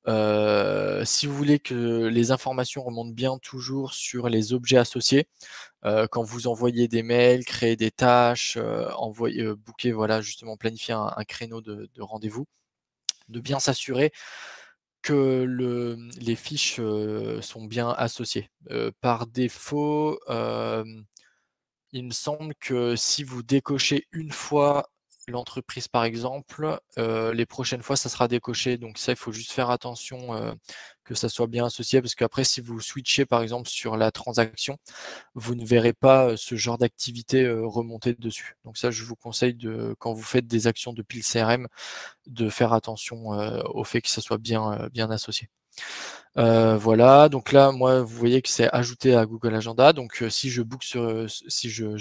Si vous voulez que les informations remontent bien toujours sur les objets associés, quand vous envoyez des mails, créez des tâches, booker, voilà, justement planifier un créneau de rendez-vous, de bien s'assurer que les fiches sont bien associées. Par défaut, il me semble que si vous décochez une fois l'entreprise par exemple, les prochaines fois ça sera décoché. Donc ça, il faut juste faire attention que ça soit bien associé, parce qu'après si vous switchez par exemple sur la transaction, vous ne verrez pas ce genre d'activité remonter dessus. Donc ça, je vous conseille quand vous faites des actions de pile CRM, de faire attention au fait que ça soit bien associé. Voilà, donc là, moi, vous voyez que c'est ajouté à Google Agenda. Donc, si je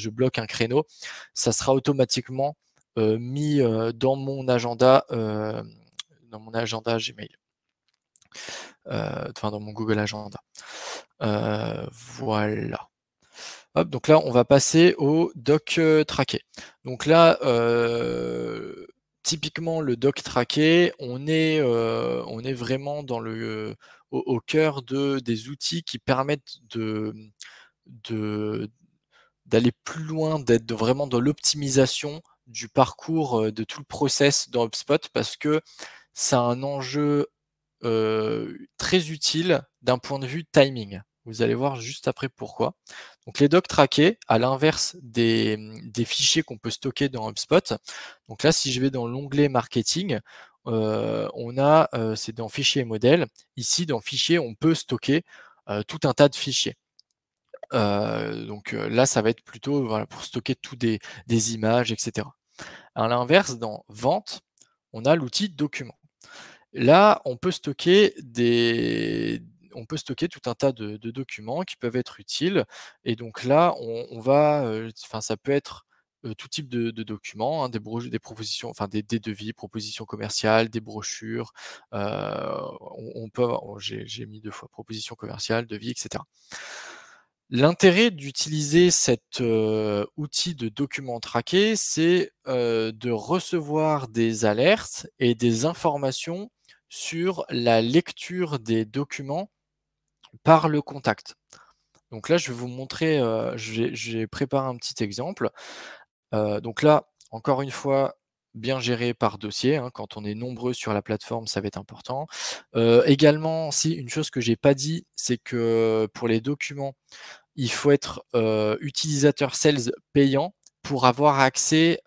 bloque un créneau, ça sera automatiquement mis dans mon agenda Gmail, enfin dans mon Google Agenda. Voilà. Hop, donc là, on va passer au doc tracké. Donc là, typiquement, le doc tracké, on est vraiment dans au cœur des outils qui permettent d'aller plus loin, d'être vraiment dans l'optimisation du parcours de tout le process dans HubSpot, parce que c'est un enjeu très utile d'un point de vue timing. Vous allez voir juste après pourquoi. Donc les docs trackés, à l'inverse des fichiers qu'on peut stocker dans HubSpot. Donc là, si je vais dans l'onglet marketing, on a, c'est dans fichiers et modèles. Ici, dans fichiers, on peut stocker tout un tas de fichiers. Donc là, ça va être plutôt voilà, pour stocker tout des images, etc. À l'inverse, dans vente, on a l'outil document. Là, on peut stocker tout un tas de documents qui peuvent être utiles. Et donc là, on va, enfin, ça peut être tout type de documents, hein, des propositions, enfin des devis, propositions commerciales, des brochures. On peut avoir, j'ai mis 2 fois propositions commerciales, devis, etc. L'intérêt d'utiliser cet outil de document traqué, c'est de recevoir des alertes et des informations sur la lecture des documents par le contact. Donc là, je vais vous montrer, j'ai préparé un petit exemple. Donc là, encore une fois, bien géré par dossier, hein. Quand on est nombreux sur la plateforme, ça va être important. Également, si une chose que j'ai pas dit, c'est que pour les documents, il faut être utilisateur sales payant pour avoir accès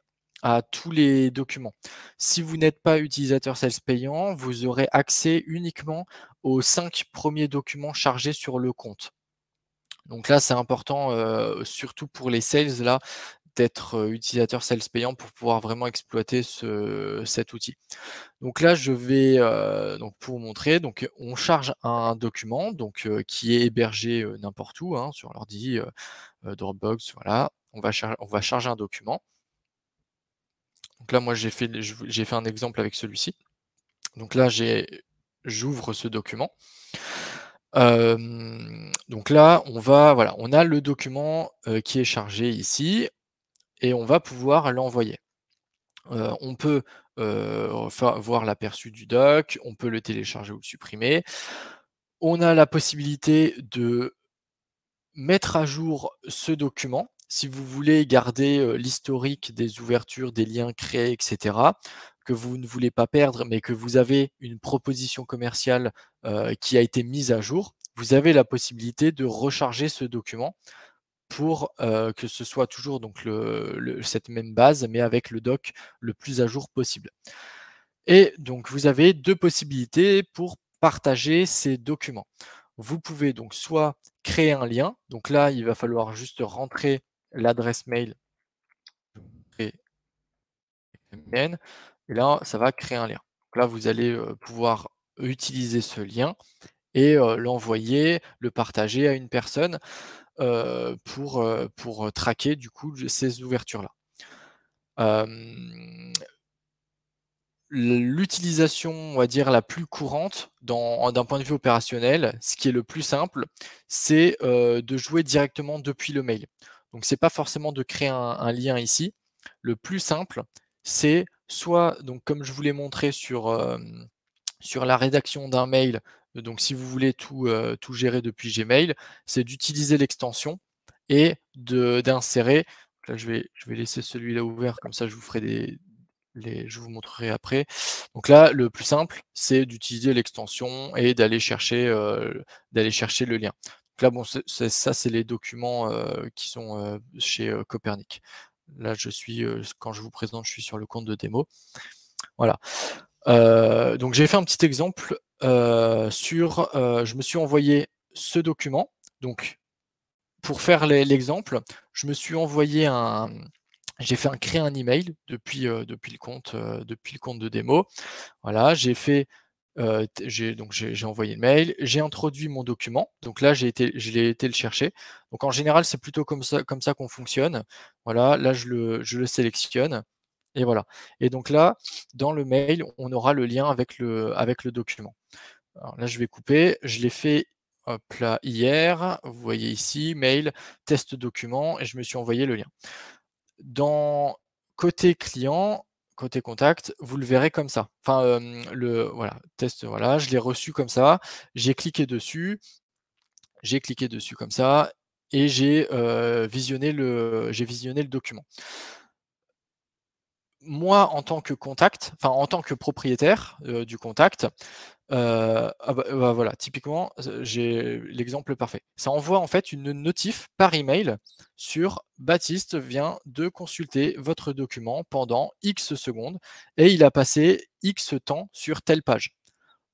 à tous les documents. Si vous n'êtes pas utilisateur sales payant, vous aurez accès uniquement aux 5 premiers documents chargés sur le compte. Donc là, c'est important, surtout pour les sales là, d'être utilisateur sales payant pour pouvoir vraiment exploiter cet outil. Donc là, je vais donc pour vous montrer, donc on charge un document donc qui est hébergé n'importe où, hein, sur l'ordi, Dropbox, voilà. On va charger un document. Donc là, moi, j'ai fait un exemple avec celui-ci. Donc là, j'ouvre ce document. Donc là, voilà, on a le document qui est chargé ici et on va pouvoir l'envoyer. On peut voir l'aperçu du doc, on peut le télécharger ou le supprimer. On a la possibilité de mettre à jour ce document. Si vous voulez garder l'historique des ouvertures, des liens créés, etc., que vous ne voulez pas perdre, mais que vous avez une proposition commerciale qui a été mise à jour, vous avez la possibilité de recharger ce document pour que ce soit toujours donc cette même base, mais avec le doc le plus à jour possible. Et donc, vous avez 2 possibilités pour partager ces documents. Vous pouvez donc soit créer un lien, donc là, il va falloir juste rentrer l'adresse mail et et là, ça va créer un lien. Donc là, vous allez pouvoir utiliser ce lien et l'envoyer, le partager à une personne pour traquer du coup ces ouvertures-là. L'utilisation, on va dire, la plus courante d'un point de vue opérationnel, ce qui est le plus simple, c'est de jouer directement depuis le mail. Donc c'est pas forcément de créer un lien ici. Le plus simple, c'est soit, donc comme je vous l'ai montré sur la rédaction d'un mail, donc si vous voulez tout gérer depuis Gmail, c'est d'utiliser l'extension et d'insérer. Là, je vais laisser celui-là ouvert, comme ça je vous ferai je vous montrerai après. Donc là, le plus simple, c'est d'utiliser l'extension et d'aller chercher le lien. Donc là, bon, ça, c'est les documents qui sont chez Copernic. Là, quand je vous présente, je suis sur le compte de démo. Voilà. Donc j'ai fait un petit exemple je me suis envoyé ce document. Donc pour faire l'exemple, je me suis envoyé j'ai créé un email depuis le compte de démo. Voilà, j'ai fait J'ai envoyé le mail, j'ai introduit mon document, donc là je l'ai été le chercher. Donc en général, c'est plutôt comme ça qu'on fonctionne. Voilà, là je le sélectionne et voilà. Et donc là, dans le mail, on aura le lien avec le document. Alors là, je vais couper, je l'ai fait, hop là, hier, vous voyez ici, mail, test document et je me suis envoyé le lien. Dans côté client, côté contact, vous le verrez comme ça. Enfin, voilà, test, voilà, je l'ai reçu comme ça, j'ai cliqué dessus comme ça et j'ai visionné le document. Moi, en tant que contact, enfin en tant que propriétaire, du contact, voilà, typiquement, j'ai l'exemple parfait. Ça envoie en fait une notif par email sur: «Baptiste vient de consulter votre document pendant X secondes et il a passé X temps sur telle page».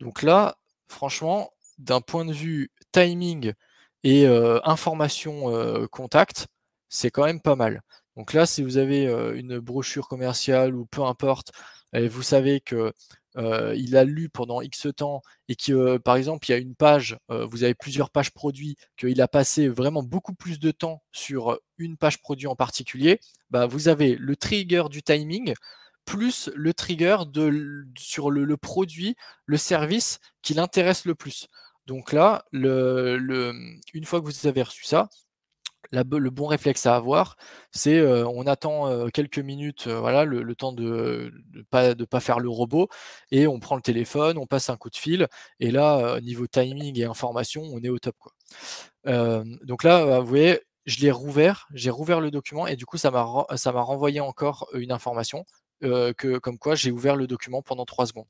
Donc là, franchement, d'un point de vue timing et information, contact, c'est quand même pas mal. Donc là, si vous avez, une brochure commerciale ou peu importe et vous savez que, il a lu pendant X temps et que, par exemple, il y a une page, vous avez plusieurs pages produits, qu'il a passé vraiment beaucoup plus de temps sur, une page produit en particulier, bah, vous avez le trigger du timing plus le trigger sur le produit, le service qui l'intéresse le plus. Donc là, une fois que vous avez reçu ça, le bon réflexe à avoir, c'est, on attend, quelques minutes, voilà, le temps de pas faire le robot et on prend le téléphone, on passe un coup de fil et là, niveau timing et information, on est au top, quoi. Donc là, vous voyez, j'ai rouvert le document et du coup, ça m'a renvoyé encore une information, que comme quoi j'ai ouvert le document pendant 3 secondes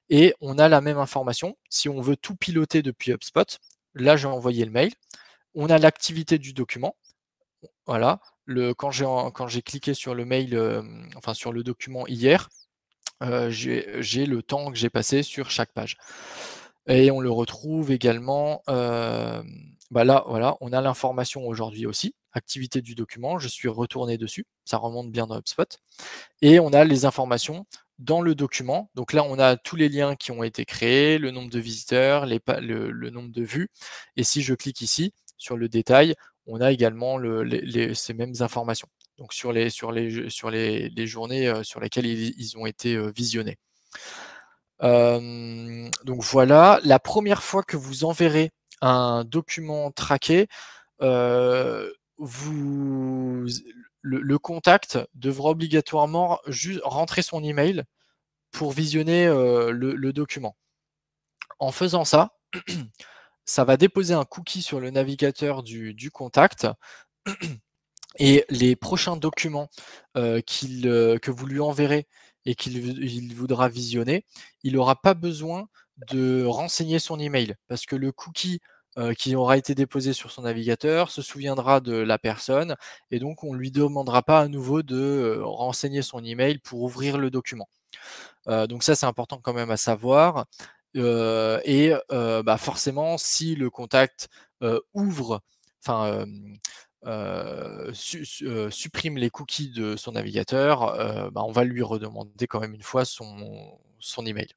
et on a la même information si on veut tout piloter depuis HubSpot. Là, j'ai envoyé le mail. On a l'activité du document. Voilà, quand j'ai cliqué sur le mail, enfin sur le document hier, j'ai le temps que j'ai passé sur chaque page et on le retrouve également, bah, là, voilà, on a l'information aujourd'hui aussi, activité du document, je suis retourné dessus, ça remonte bien dans HubSpot et on a les informations dans le document. Donc là, on a tous les liens qui ont été créés, le nombre de visiteurs, le nombre de vues et si je clique ici, sur le détail, on a également ces mêmes informations. Donc les journées, sur lesquelles ils ont été, visionnés. Donc voilà, la première fois que vous enverrez un document traqué, vous le contact devra obligatoirement rentrer son email pour visionner, le document. En faisant ça, ça va déposer un cookie sur le navigateur du contact et les prochains documents, que vous lui enverrez et il voudra visionner, il aura pas besoin de renseigner son email. Parce que le cookie, qui aura été déposé sur son navigateur se souviendra de la personne et donc on lui demandera pas à nouveau de, renseigner son email pour ouvrir le document. Donc ça, c'est important quand même à savoir, bah, forcément si le contact, ouvre enfin, supprime les cookies de son navigateur, bah, on va lui redemander quand même une fois son email.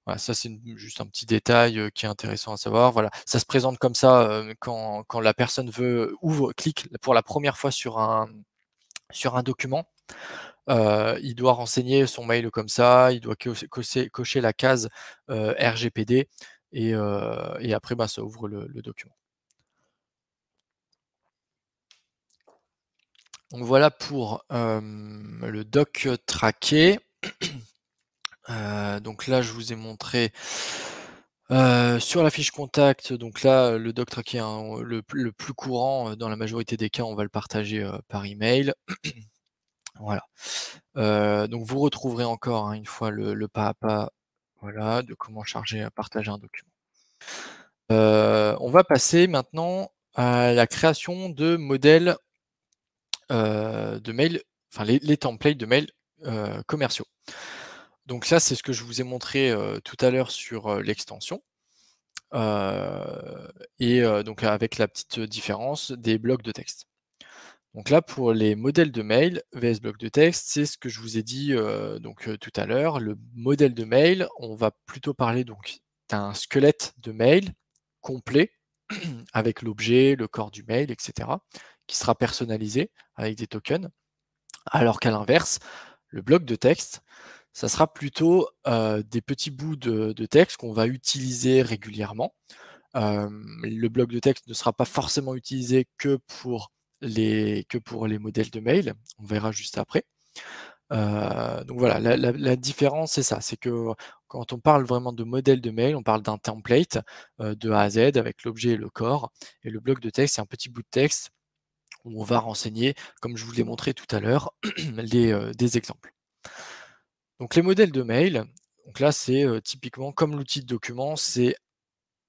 Voilà, ça c'est juste un petit détail, qui est intéressant à savoir. Voilà, ça se présente comme ça, quand la personne clique pour la première fois sur un document. Il doit renseigner son mail comme ça, il doit cocher la case, RGPD et après, bah, ça ouvre le document. Donc voilà pour, le doc traqué. Donc là, je vous ai montré, sur la fiche contact, donc là, le doc traqué, hein, le plus courant, dans la majorité des cas, on va le partager, par email. Voilà. Donc vous retrouverez encore, hein, une fois le pas à pas, voilà, de comment partager un document. On va passer maintenant à la création de modèles, de mails, enfin les templates de mails, commerciaux. Donc ça, c'est ce que je vous ai montré, tout à l'heure sur, l'extension, donc avec la petite différence des blocs de texte. Donc là, pour les modèles de mail, VS bloc de texte, c'est ce que je vous ai dit tout à l'heure. Le modèle de mail, on va plutôt parler donc d'un squelette de mail complet avec l'objet, le corps du mail, etc., qui sera personnalisé avec des tokens. Alors qu'à l'inverse, le bloc de texte, ça sera plutôt des petits bouts de texte qu'on va utiliser régulièrement. Le bloc de texte ne sera pas forcément utilisé que pour les modèles de mail, on verra juste après. Donc voilà, la différence, c'est ça, c'est que quand on parle vraiment de modèle de mail, on parle d'un template de A à Z avec l'objet et le corps. Et le bloc de texte, c'est un petit bout de texte où on va renseigner, comme je vous l'ai montré tout à l'heure, des exemples. Donc les modèles de mail, donc là c'est typiquement comme l'outil de document, c'est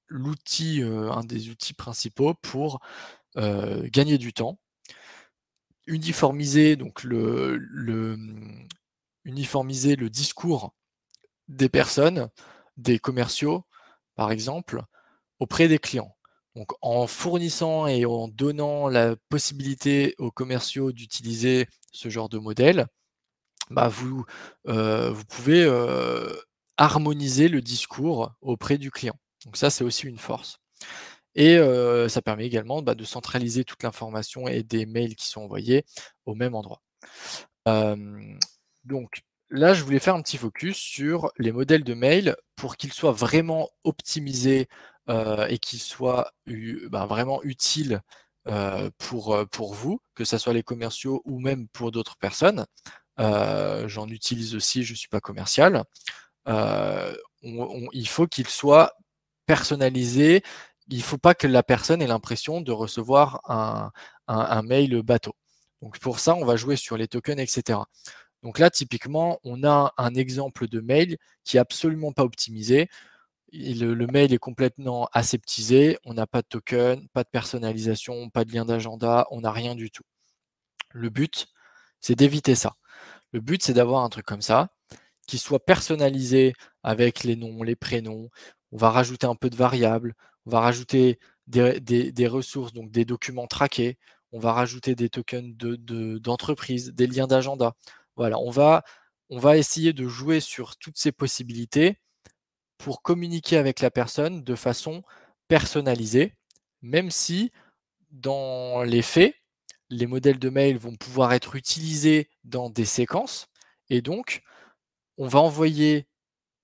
l'outil, un des outils principaux pour gagner du temps, uniformiser donc uniformiser le discours des personnes, des commerciaux par exemple, auprès des clients. Donc en fournissant et en donnant la possibilité aux commerciaux d'utiliser ce genre de modèle, bah vous pouvez harmoniser le discours auprès du client. Donc ça, c'est aussi une force. Et ça permet également de centraliser toute l'information et des mails qui sont envoyés au même endroit. Hem, donc là, je voulais faire un petit focus sur les modèles de mail pour qu'ils soient vraiment optimisés et qu'ils soient vraiment utiles pour vous, que ça soit les commerciaux ou même pour d'autres personnes. J'en utilise aussi, je ne suis pas commercial. Il faut qu'ils soient personnalisés. Il ne faut pas que la personne ait l'impression de recevoir un mail bateau. Donc pour ça, on va jouer sur les tokens, etc. Donc là, typiquement, on a un exemple de mail qui est absolument pas optimisé. Le mail est complètement aseptisé, on n'a pas de token, pas de personnalisation, pas de lien d'agenda, on n'a rien du tout. Le but, c'est d'éviter ça. Le but, c'est d'avoir un truc comme ça, qui soit personnalisé avec les noms, les prénoms. On va rajouter un peu de variables, on va rajouter des ressources, donc des documents traqués, on va rajouter des tokens d'entreprise, des liens d'agenda. Voilà, on va essayer de jouer sur toutes ces possibilités pour communiquer avec la personne de façon personnalisée, même si dans les faits, les modèles de mail vont pouvoir être utilisés dans des séquences et donc on va envoyer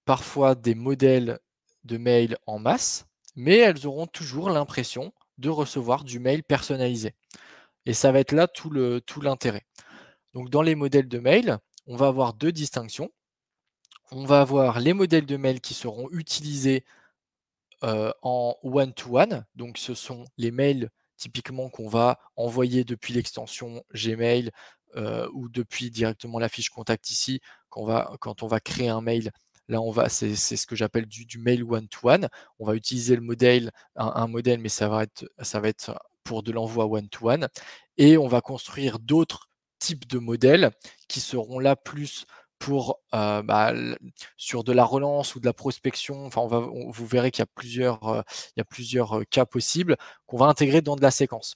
parfois des modèles de mail en masse, mais elles auront toujours l'impression de recevoir du mail personnalisé. Et ça va être là tout l'intérêt. Donc dans les modèles de mail, on va avoir deux distinctions. On va avoir les modèles de mail qui seront utilisés en one-to-one. Donc ce sont les mails typiquement qu'on va envoyer depuis l'extension Gmail ou depuis directement la fiche contact ici. Quand on va créer un mail, là c'est ce que j'appelle du mail one-to-one. On va utiliser le modèle, un modèle, mais ça va être pour de l'envoi one-to-one. Et on va construire d'autres types de modèles qui seront là plus pour sur de la relance ou de la prospection. Enfin, vous verrez qu'il y a plusieurs cas possibles qu'on va intégrer dans de la séquence.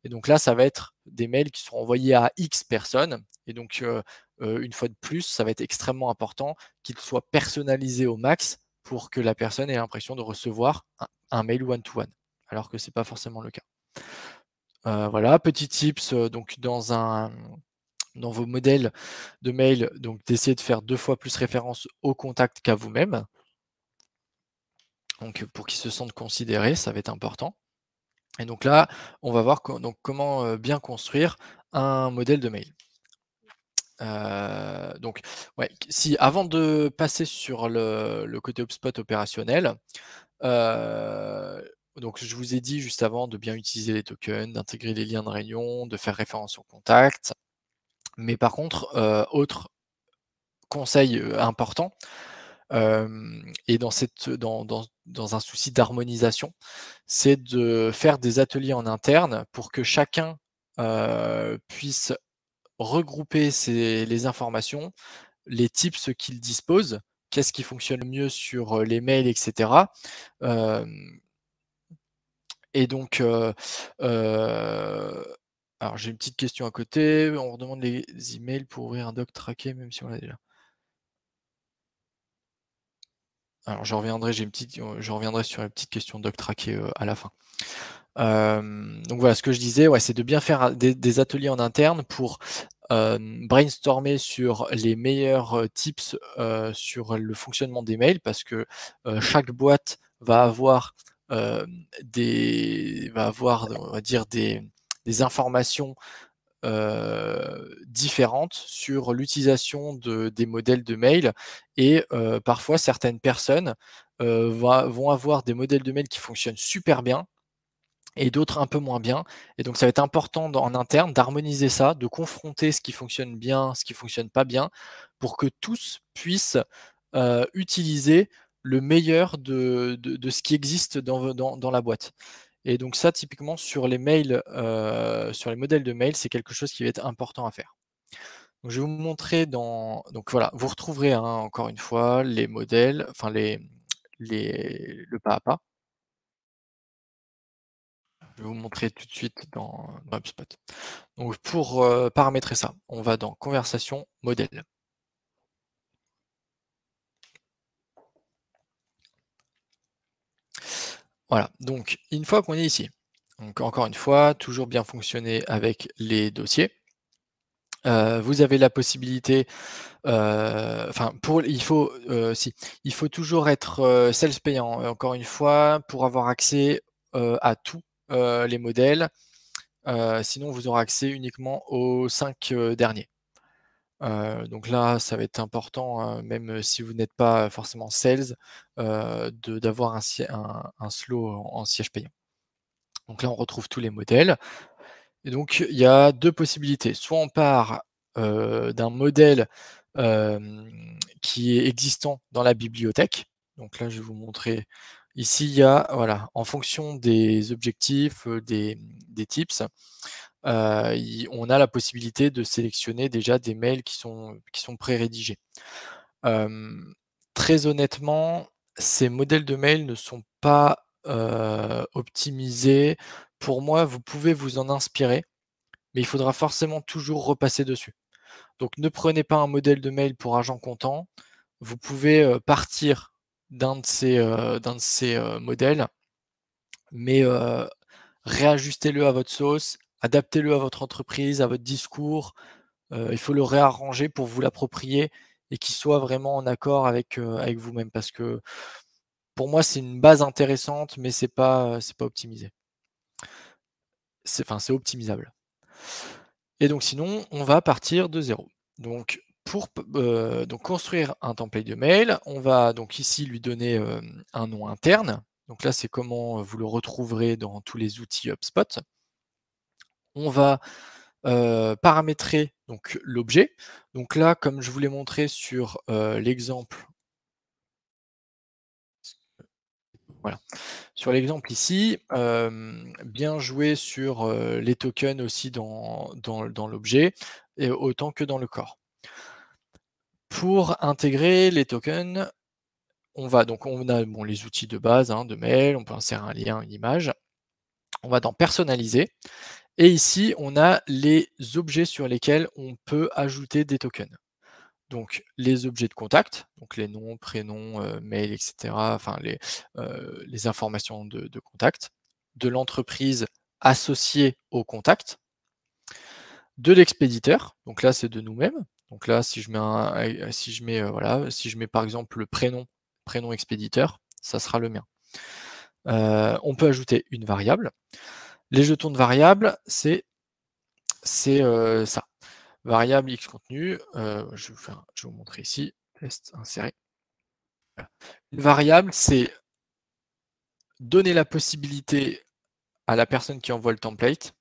Et donc là, ça va être des mails qui seront envoyés à X personnes. Et donc, une fois de plus, ça va être extrêmement important qu'ils soient personnalisés au max pour que la personne ait l'impression de recevoir un mail one-to-one, alors que ce n'est pas forcément le cas. Voilà, petit tips, donc dans vos modèles de mail, donc d'essayer de faire 2 fois plus référence au contact qu'à vous-même. Donc pour qu'ils se sentent considérés, ça va être important. Et donc là, on va voir comment bien construire un modèle de mail. Donc ouais, si avant de passer sur le côté HubSpot opérationnel, donc je vous ai dit juste avant de bien utiliser les tokens, d'intégrer les liens de réunion, de faire référence au contact. Mais par contre, autre conseil important, et dans un souci d'harmonisation, c'est de faire des ateliers en interne pour que chacun puisse regrouper les informations, les tips qu'il dispose, qu'est-ce qui fonctionne le mieux sur les mails, etc. Et donc, Alors j'ai une petite question à côté, on redemande les emails pour ouvrir un doc traqué même si on l'a déjà. Alors je reviendrai sur la petite question doc traqué, à la fin. Donc voilà, ce que je disais, ouais, c'est de bien faire des ateliers en interne pour, brainstormer sur les meilleurs, tips, sur le fonctionnement des mails parce que, chaque boîte va avoir, on va dire des informations différentes sur l'utilisation des modèles de mail et parfois certaines personnes, vont avoir des modèles de mail qui fonctionnent super bien et d'autres un peu moins bien et donc ça va être important en interne d'harmoniser ça, de confronter ce qui fonctionne bien, ce qui fonctionne pas bien pour que tous puissent, utiliser le meilleur de ce qui existe dans la boîte. Et donc ça, typiquement sur les mails, sur les modèles de mails, c'est quelque chose qui va être important à faire. Donc je vais vous montrer donc voilà, vous retrouverez, hein, encore une fois les modèles, enfin le pas à pas. Je vais vous montrer tout de suite dans HubSpot. Donc pour, paramétrer ça, on va dans conversation modèle. Voilà, donc une fois qu'on est ici, donc encore une fois, toujours bien fonctionner avec les dossiers. Vous avez la possibilité, enfin il faut toujours être, sales payant, encore une fois, pour avoir accès, à tous, les modèles, sinon vous aurez accès uniquement aux 5 derniers. Donc là, ça va être important, même si vous n'êtes pas forcément sales, d'avoir un slow en siège payant. Donc là, on retrouve tous les modèles et donc il y a 2 possibilités. Soit on part, d'un modèle, qui est existant dans la bibliothèque. Donc là, je vais vous montrer. Ici, il y a voilà, en fonction des objectifs, des tips, on a la possibilité de sélectionner déjà des mails qui sont pré-rédigés. Très honnêtement, ces modèles de mails ne sont pas, optimisés. Pour moi, vous pouvez vous en inspirer, mais il faudra forcément toujours repasser dessus. Donc ne prenez pas un modèle de mail pour argent comptant. Vous pouvez, partir d'un de ces modèles, mais réajustez-le à votre sauce, adaptez-le à votre entreprise, à votre discours. Il faut le réarranger pour vous l'approprier et qu'il soit vraiment en accord avec vous-même. Parce que pour moi, c'est une base intéressante, mais c'est pas optimisé. C'est optimisable. Et donc sinon, on va partir de zéro. Donc donc construire un template de mail, on va donc ici lui donner, un nom interne. Donc là, c'est comment vous le retrouverez dans tous les outils HubSpot. On va paramétrer donc l'objet. Donc là, comme je vous l'ai montré sur, l'exemple, voilà, sur l'exemple ici, bien jouer sur, les tokens aussi dans l'objet et autant que dans le corps. Pour intégrer les tokens, on a bon les outils de base, hein, de mail, on peut insérer un lien, une image. On va dans personnaliser et ici, on a les objets sur lesquels on peut ajouter des tokens. Donc les objets de contact, donc les noms, prénoms, mail et cetera, enfin les informations de contact, de l'entreprise associée au contact, de l'expéditeur, donc là c'est de nous-mêmes. Donc là si je mets voilà, si je mets par exemple le prénom expéditeur, ça sera le mien. On peut ajouter une variable. Les jetons de variable, c'est ça. Variable X contenu, je vais vous montrer ici, test insérer. Une variable, c'est donner la possibilité à la personne qui envoie le template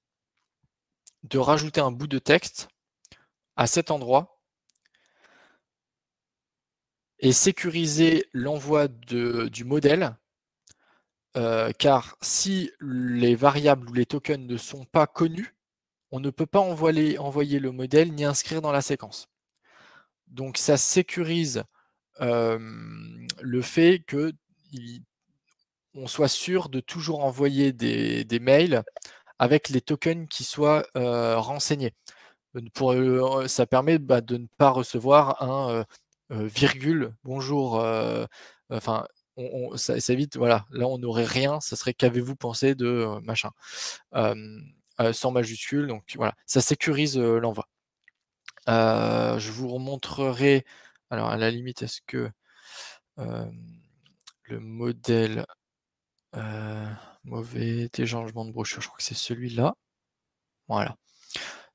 de rajouter un bout de texte à cet endroit et sécuriser l'envoi du modèle, car si les variables ou les tokens ne sont pas connus, on ne peut pas envoyer le modèle ni inscrire dans la séquence. Donc ça sécurise le fait qu'on soit sûr de toujours envoyer des mails avec les tokens qui soient renseignés. Ça permet de ne pas recevoir un virgule bonjour, enfin, ça évite, voilà, là on n'aurait rien, ça serait qu'avez-vous pensé de machin, sans majuscule, donc voilà, ça sécurise l'envoi. Je vous remontrerai, alors à la limite, est-ce que le modèle mauvais téléchargement de brochure, je crois que c'est celui-là. Voilà.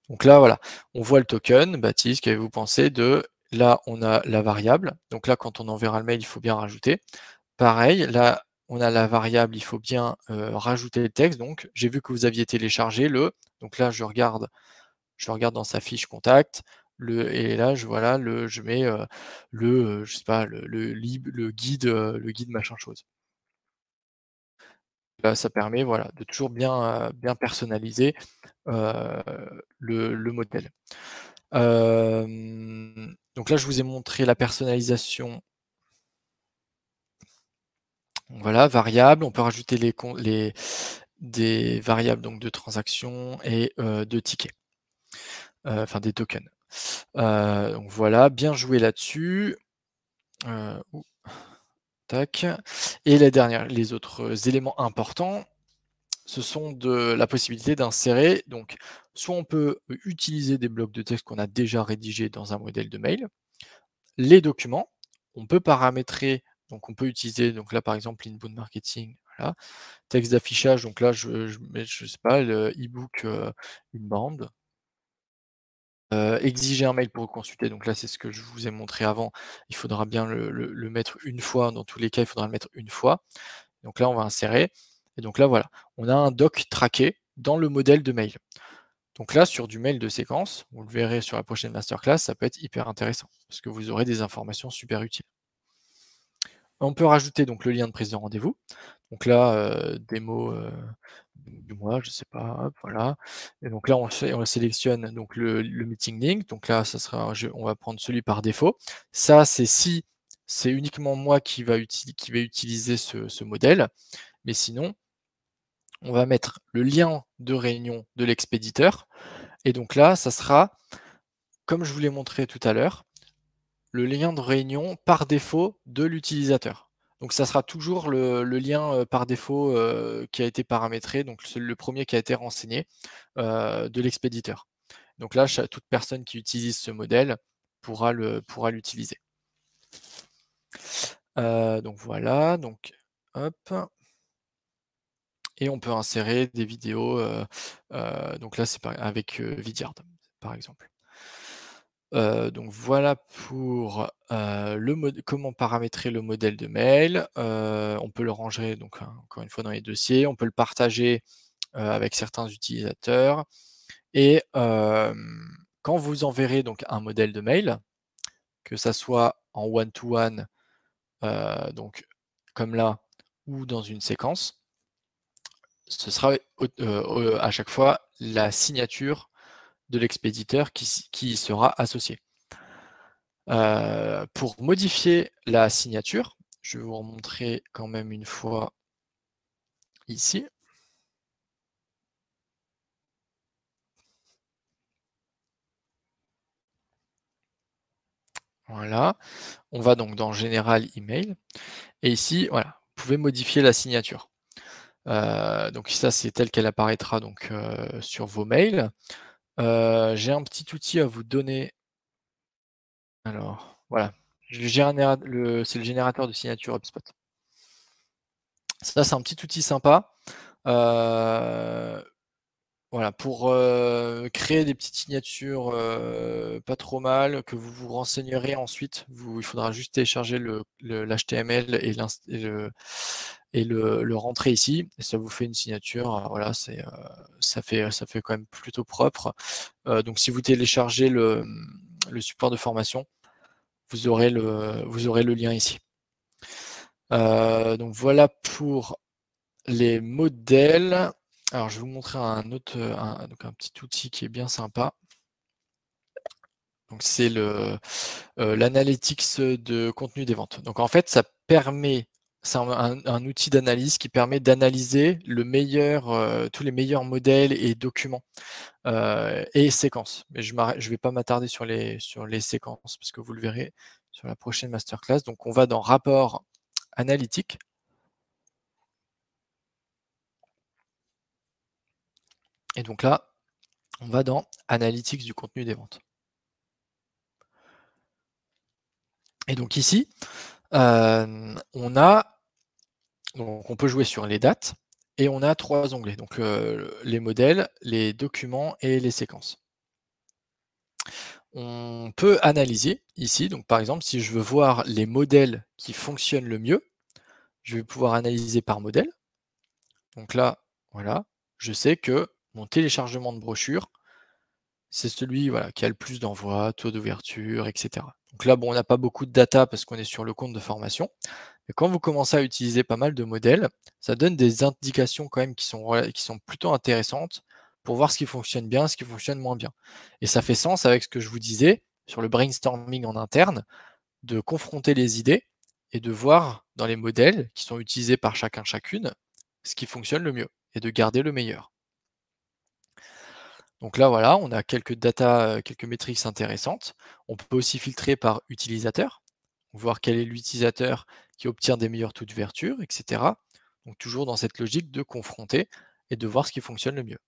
Donc là, voilà, on voit le token, Baptiste, qu'avez-vous pensé de, là, on a la variable. Donc là, quand on enverra le mail, il faut bien rajouter. Pareil, là, on a la variable, il faut bien rajouter le texte. Donc, j'ai vu que vous aviez téléchargé le. Donc là, je regarde dans sa fiche contact. Et là, je mets je sais pas, le guide machin chose. Là, ça permet, voilà, de toujours bien personnaliser le modèle. Donc là, je vous ai montré la personnalisation. Voilà, variable, on peut rajouter des variables donc de transactions et de tickets, enfin des tokens. Donc voilà, bien joué là-dessus. Tac. Et les autres éléments importants, ce sont de la possibilité d'insérer, donc soit on peut utiliser des blocs de texte qu'on a déjà rédigés dans un modèle de mail, les documents, on peut paramétrer, donc on peut utiliser, donc là par exemple l'inbound marketing, voilà, texte d'affichage, donc là je mets, je sais pas, le e-book inbound, exiger un mail pour consulter, donc là c'est ce que je vous ai montré avant, il faudra bien le mettre une fois, dans tous les cas il faudra le mettre une fois, donc là on va insérer, et donc là voilà, on a un doc traqué dans le modèle de mail. Donc là, sur du mail de séquence, vous le verrez sur la prochaine masterclass, ça peut être hyper intéressant, parce que vous aurez des informations super utiles. On peut rajouter donc le lien de prise de rendez-vous. Donc là, démo du mois, je sais pas, hop, voilà. Et donc là, on sélectionne donc le meeting link. Donc là, ça sera on va prendre celui par défaut. Ça, c'est si c'est uniquement moi qui va utiliser ce modèle. Mais sinon, on va mettre le lien de réunion de l'expéditeur. Et donc là, ça sera, comme je vous l'ai montré tout à l'heure, le lien de réunion par défaut de l'utilisateur. Donc ça sera toujours le lien par défaut qui a été paramétré, donc le premier qui a été renseigné de l'expéditeur. Donc là, toute personne qui utilise ce modèle pourra l'utiliser. Donc voilà, donc hop. Et on peut insérer des vidéos, donc là c'est avec Vidyard, par exemple. Donc voilà pour comment paramétrer le modèle de mail. On peut le ranger donc encore une fois dans les dossiers. On peut le partager avec certains utilisateurs. Et quand vous enverrez donc un modèle de mail, que ça soit en one-to-one, donc comme là, ou dans une séquence, ce sera à chaque fois la signature de l'expéditeur qui sera associée. Pour modifier la signature, je vais vous remontrer quand même une fois ici. Voilà, on va donc dans Général Email et ici, voilà, vous pouvez modifier la signature. Donc ça, c'est telle qu'elle apparaîtra donc sur vos mails. J'ai un petit outil à vous donner. Alors, voilà, c'est le générateur de signature HubSpot. Ça, c'est un petit outil sympa. Voilà, pour créer des petites signatures pas trop mal, que vous vous renseignerez ensuite. Il faudra juste télécharger l'HTML et le rentrer ici, et ça vous fait une signature. Voilà, ça fait quand même plutôt propre. Donc si vous téléchargez le support de formation, vous aurez le lien ici. Donc voilà pour les modèles. Alors, je vais vous montrer un autre, donc un petit outil qui est bien sympa. Donc, c'est l'analytics de contenu des ventes. Donc, en fait, ça permet c'est un outil d'analyse qui permet d'analyser tous les meilleurs modèles et documents et séquences. Mais je ne vais pas m'attarder sur les séquences parce que vous le verrez sur la prochaine masterclass. Donc on va dans rapport analytique. Et donc là, on va dans Analytics du contenu des ventes. Et donc ici, on peut jouer sur les dates et on a 3 onglets. Donc les modèles, les documents et les séquences. On peut analyser ici, donc par exemple, si je veux voir les modèles qui fonctionnent le mieux, je vais pouvoir analyser par modèle. Donc là, voilà, je sais que mon téléchargement de brochure, c'est celui qui a le plus d'envois, taux d'ouverture, etc. Donc là, bon, on n'a pas beaucoup de data parce qu'on est sur le compte de formation. Mais quand vous commencez à utiliser pas mal de modèles, ça donne des indications quand même qui sont plutôt intéressantes pour voir ce qui fonctionne bien, ce qui fonctionne moins bien. Et ça fait sens avec ce que je vous disais sur le brainstorming en interne, de confronter les idées et de voir dans les modèles qui sont utilisés par chacune, ce qui fonctionne le mieux et de garder le meilleur. Donc là, voilà, on a quelques data, quelques métriques intéressantes. On peut aussi filtrer par utilisateur, voir quel est l'utilisateur qui obtient des meilleurs taux d'ouverture, etc. Donc toujours dans cette logique de confronter et de voir ce qui fonctionne le mieux.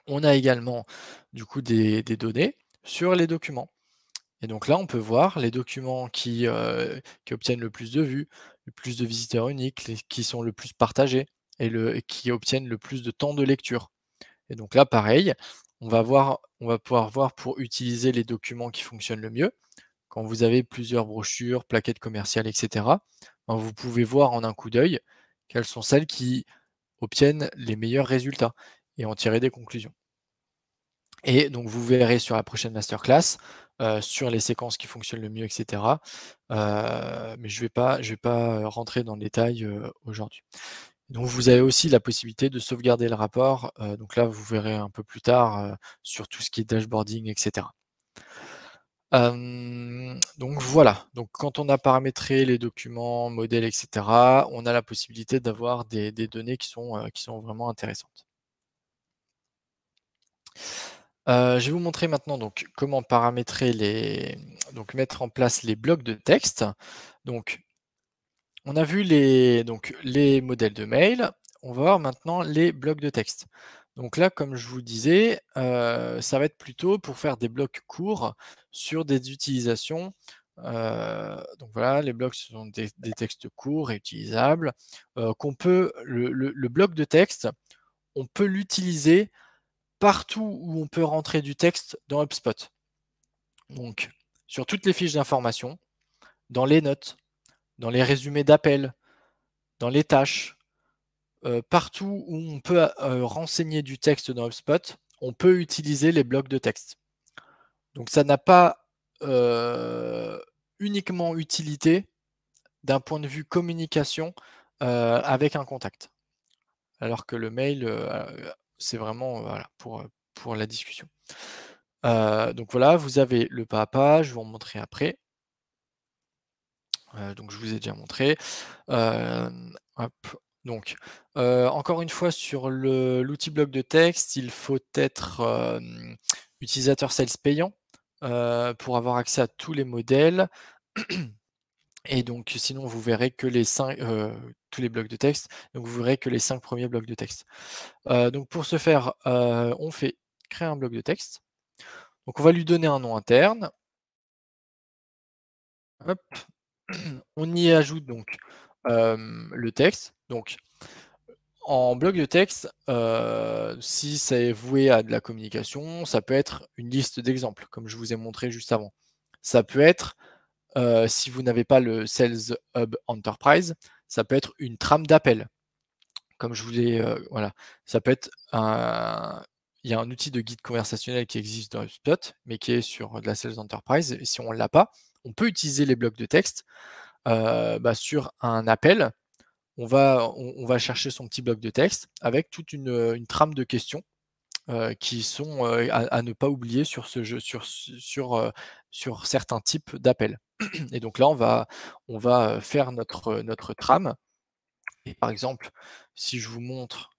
On a également du coup des données sur les documents. Et donc là, on peut voir les documents qui obtiennent le plus de vues, le plus de visiteurs uniques, qui sont le plus partagés et qui obtiennent le plus de temps de lecture. Et donc là, pareil, on va pouvoir voir pour utiliser les documents qui fonctionnent le mieux. Quand vous avez plusieurs brochures, plaquettes commerciales, etc., ben, vous pouvez voir en un coup d'œil quelles sont celles qui obtiennent les meilleurs résultats et en tirer des conclusions. Et donc vous verrez sur la prochaine masterclass, sur les séquences qui fonctionnent le mieux, etc. Mais je vais pas rentrer dans le détail aujourd'hui. Donc vous avez aussi la possibilité de sauvegarder le rapport, donc là vous verrez un peu plus tard sur tout ce qui est dashboarding, etc. Donc voilà, donc quand on a paramétré les documents, modèles, etc., on a la possibilité d'avoir des données qui sont vraiment intéressantes. Je vais vous montrer maintenant donc comment paramétrer donc mettre en place les blocs de texte. Donc on a vu les modèles de mail, on va voir maintenant les blocs de texte. Donc là, comme je vous disais, ça va être plutôt pour faire des blocs courts sur des utilisations. Donc voilà, les blocs, ce sont des textes courts et utilisables. Le bloc de texte, on peut l'utiliser partout où on peut rentrer du texte dans HubSpot. Donc, sur toutes les fiches d'information, dans les notes, dans les résumés d'appels, dans les tâches, partout où on peut renseigner du texte dans HubSpot, on peut utiliser les blocs de texte. Donc ça n'a pas uniquement utilité d'un point de vue communication avec un contact. Alors que le mail, c'est vraiment pour la discussion. Donc voilà, vous avez le pas à pas, je vais vous en montrer après. Donc je vous ai déjà montré. Hop, donc encore une fois sur l'outil bloc de texte, il faut être utilisateur sales payant pour avoir accès à tous les modèles. Et donc sinon vous verrez que tous les blocs de texte, donc vous verrez que les 5 premiers blocs de texte. Donc pour ce faire, on fait créer un bloc de texte. Donc on va lui donner un nom interne. Hop. On y ajoute donc le texte. Donc en bloc de texte, si c'est voué à de la communication, ça peut être une liste d'exemples, comme je vous ai montré juste avant. Ça peut être, si vous n'avez pas le Sales Hub Enterprise, ça peut être une trame d'appel. Comme je voulais, voilà. Ça peut être il y a un outil de guide conversationnel qui existe dans HubSpot, mais qui est sur de la Sales Enterprise. Et si on ne l'a pas, on peut utiliser les blocs de texte sur un appel. On va chercher son petit bloc de texte avec toute une trame de questions qui sont, à ne pas oublier sur ce jeu sur certains types d'appels. Et donc là, on va faire notre trame et par exemple, si je vous montre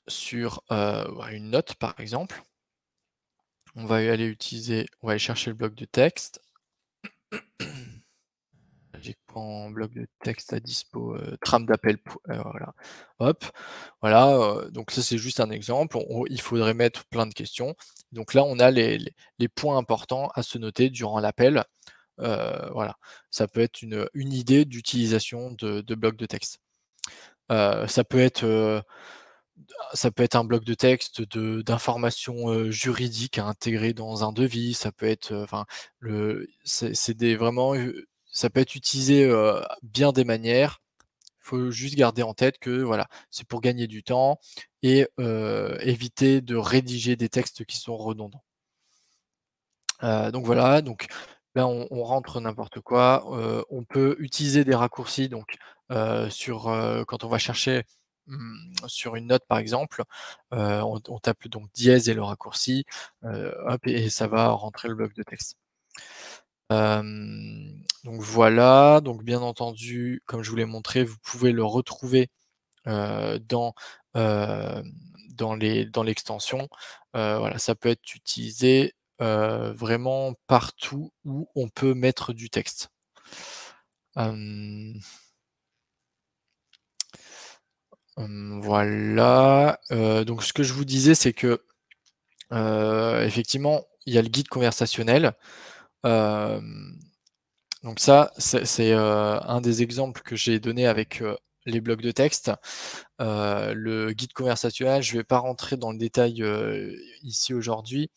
sur, bah, une note par exemple, on va aller chercher le bloc de texte. J'ai quoi en bloc de texte à dispo? Trame d'appel voilà. Hop, voilà, donc ça c'est juste un exemple. Il faudrait mettre plein de questions. Donc là, on a les points importants à se noter durant l'appel. Voilà. Ça peut être une idée d'utilisation de bloc de texte. Ça peut être, un bloc de texte d'informations, juridiques à intégrer dans un devis. Ça peut être, enfin, c'est des vraiment, ça peut être utilisé, bien des manières. Il faut juste garder en tête que, voilà, c'est pour gagner du temps et éviter de rédiger des textes qui sont redondants. Donc voilà, donc là on rentre n'importe quoi, on peut utiliser des raccourcis donc quand on va chercher, sur une note par exemple, on tape donc dièse et le raccourci, hop et ça va rentrer le bloc de texte. Donc voilà, donc bien entendu, comme je vous l'ai montré, vous pouvez le retrouver, heu, dans, hem, dans l'extension. Voilà, ça peut être utilisé, vraiment partout où on peut mettre du texte. Hem, voilà, donc ce que je vous disais, c'est que, effectivement, il y a le guide conversationnel. Hem, donc ça, c'est un des exemples que j'ai donné avec, les blocs de texte. Le guide conversationnel, je ne vais pas rentrer dans le détail, ici aujourd'hui,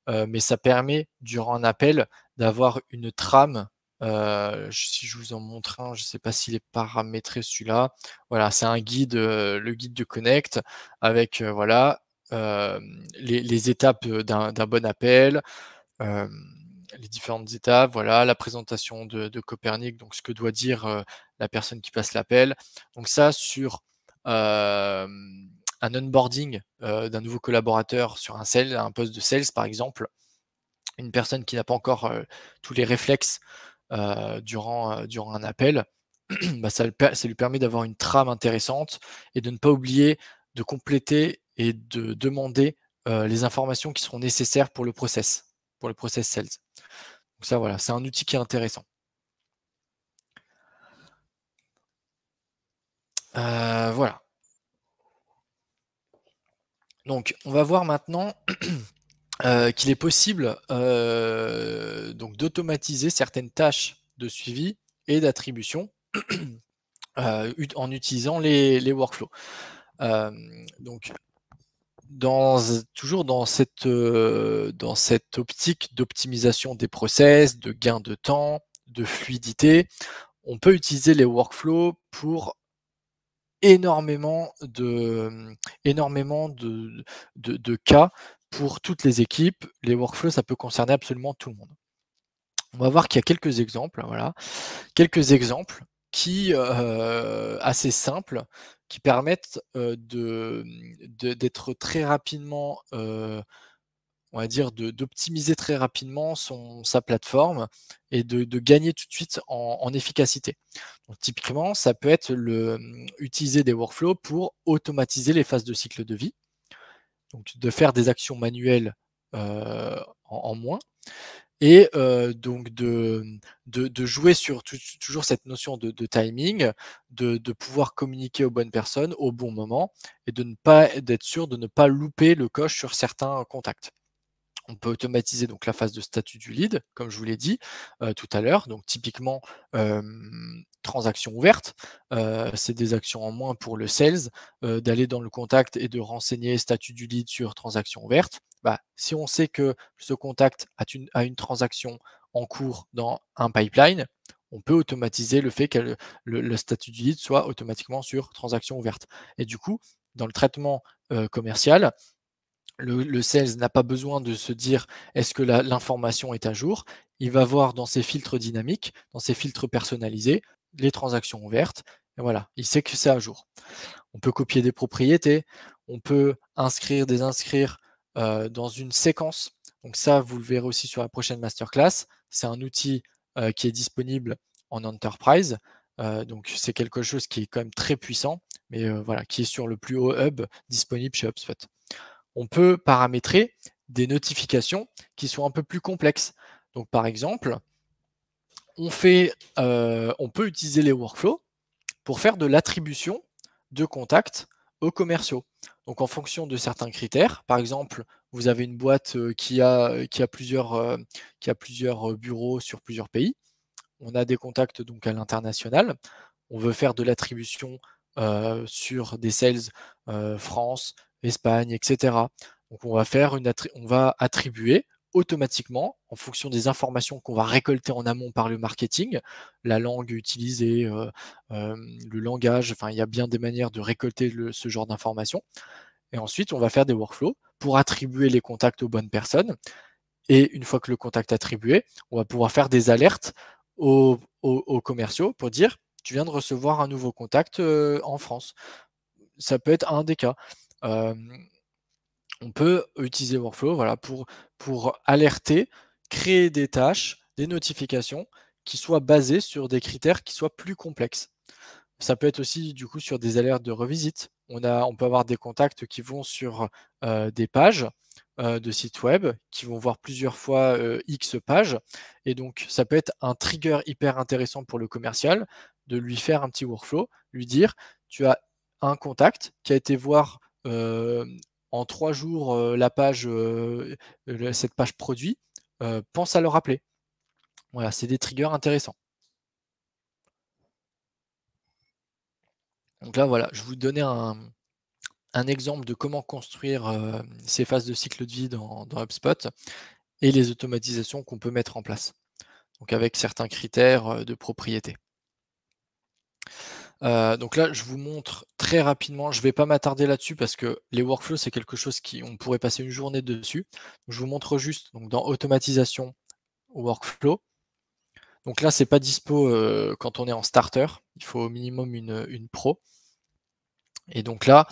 mais ça permet durant un appel d'avoir une trame. Si je vous en montre un, je ne sais pas s'il est paramétré celui-là. Voilà, c'est un guide, le guide de Connect avec, voilà, les étapes, d'un bon appel, hem, les différentes étapes, voilà, la présentation de Copernic, donc ce que doit dire, la personne qui passe l'appel. Donc ça sur, un onboarding, d'un nouveau collaborateur sur un poste de sales par exemple, une personne qui n'a pas encore, tous les réflexes, durant un appel, bah, ça lui permet d'avoir une trame intéressante et de ne pas oublier de compléter et de demander, les informations qui seront nécessaires pour le process sales. Donc ça, voilà, c'est un outil qui est intéressant. Voilà. Donc on va voir maintenant, qu'il est possible, donc d'automatiser certaines tâches de suivi et d'attribution, en utilisant les workflows. Donc toujours dans cette optique d'optimisation des process, de gain de temps, de fluidité, on peut utiliser les workflows pour énormément de, énormément de cas pour toutes les équipes. Les workflows, ça peut concerner absolument tout le monde. On va voir qu'il y a quelques exemples, voilà, quelques exemples qui, assez simples, qui permettent, d'être très rapidement, on va dire d'optimiser très rapidement sa plateforme et de gagner tout de suite en efficacité. Donc typiquement, ça peut être utiliser des workflows pour automatiser les phases de cycle de vie, donc de faire des actions manuelles, en moins et donc de jouer sur toujours cette notion de timing, de pouvoir communiquer aux bonnes personnes au bon moment et d'être sûr de ne pas louper le coche sur certains contacts. On peut automatiser donc la phase de statut du lead, comme je vous l'ai dit, tout à l'heure. Donc typiquement, transaction ouverte, c'est des actions en moins pour le sales, d'aller dans le contact et de renseigner statut du lead sur transaction ouverte. Bah, si on sait que ce contact a une transaction en cours dans un pipeline, on peut automatiser le fait que le statut du lead soit automatiquement sur transaction ouverte et du coup, dans le traitement, commercial, le sales n'a pas besoin de se dire: «Est-ce que l'information est à jour?» Il va voir dans ses filtres dynamiques, dans ses filtres personnalisés, les transactions ouvertes et voilà, il sait que c'est à jour. On peut copier des propriétés, On peut inscrire, désinscrire dans une séquence. Donc ça, vous le verrez aussi sur la prochaine masterclass. C'est un outil qui est disponible en Enterprise. Donc c'est quelque chose qui est quand même très puissant, mais voilà, qui est sur le plus haut hub disponible chez HubSpot. On peut paramétrer des notifications qui sont un peu plus complexes. Donc par exemple, on peut utiliser les workflows pour faire de l'attribution de contacts aux commerciaux. Donc en fonction de certains critères, par exemple, vous avez une boîte qui a plusieurs bureaux sur plusieurs pays. On a des contacts donc à l'international. On veut faire de l'attribution sur des sales France, Espagne, etc. Donc on va attribuer automatiquement, en fonction des informations qu'on va récolter en amont par le marketing, la langue utilisée, le langage, enfin il y a bien des manières de récolter ce genre d'informations. Et ensuite, on va faire des workflows pour attribuer les contacts aux bonnes personnes. Et une fois que le contact est attribué, on va pouvoir faire des alertes aux commerciaux pour dire tu viens de recevoir un nouveau contact en France. Ça peut être un des cas. On peut utiliser Workflow voilà, pour alerter, créer des tâches, des notifications qui soient basées sur des critères qui soient plus complexes. Ça peut être aussi du coup sur des alertes de revisite. On peut avoir des contacts qui vont sur des pages de sites web, qui vont voir plusieurs fois X pages. Et donc, ça peut être un trigger hyper intéressant pour le commercial de lui faire un petit workflow, lui dire, tu as un contact qui a été voir en 3 jours cette page produit, pense à le rappeler. Voilà, c'est des triggers intéressants. Donc là, voilà, je vous donnais un exemple de comment construire ces phases de cycle de vie dans HubSpot et les automatisations qu'on peut mettre en place. Donc avec certains critères de propriété. Donc là, je vous montre très rapidement, je ne vais pas m'attarder là-dessus parce que les workflows, c'est quelque chose on pourrait passer une journée dessus. Donc, je vous montre juste donc, dans automatisation, workflow. Donc là, c'est pas dispo quand on est en starter. Il faut au minimum une pro. Et donc là,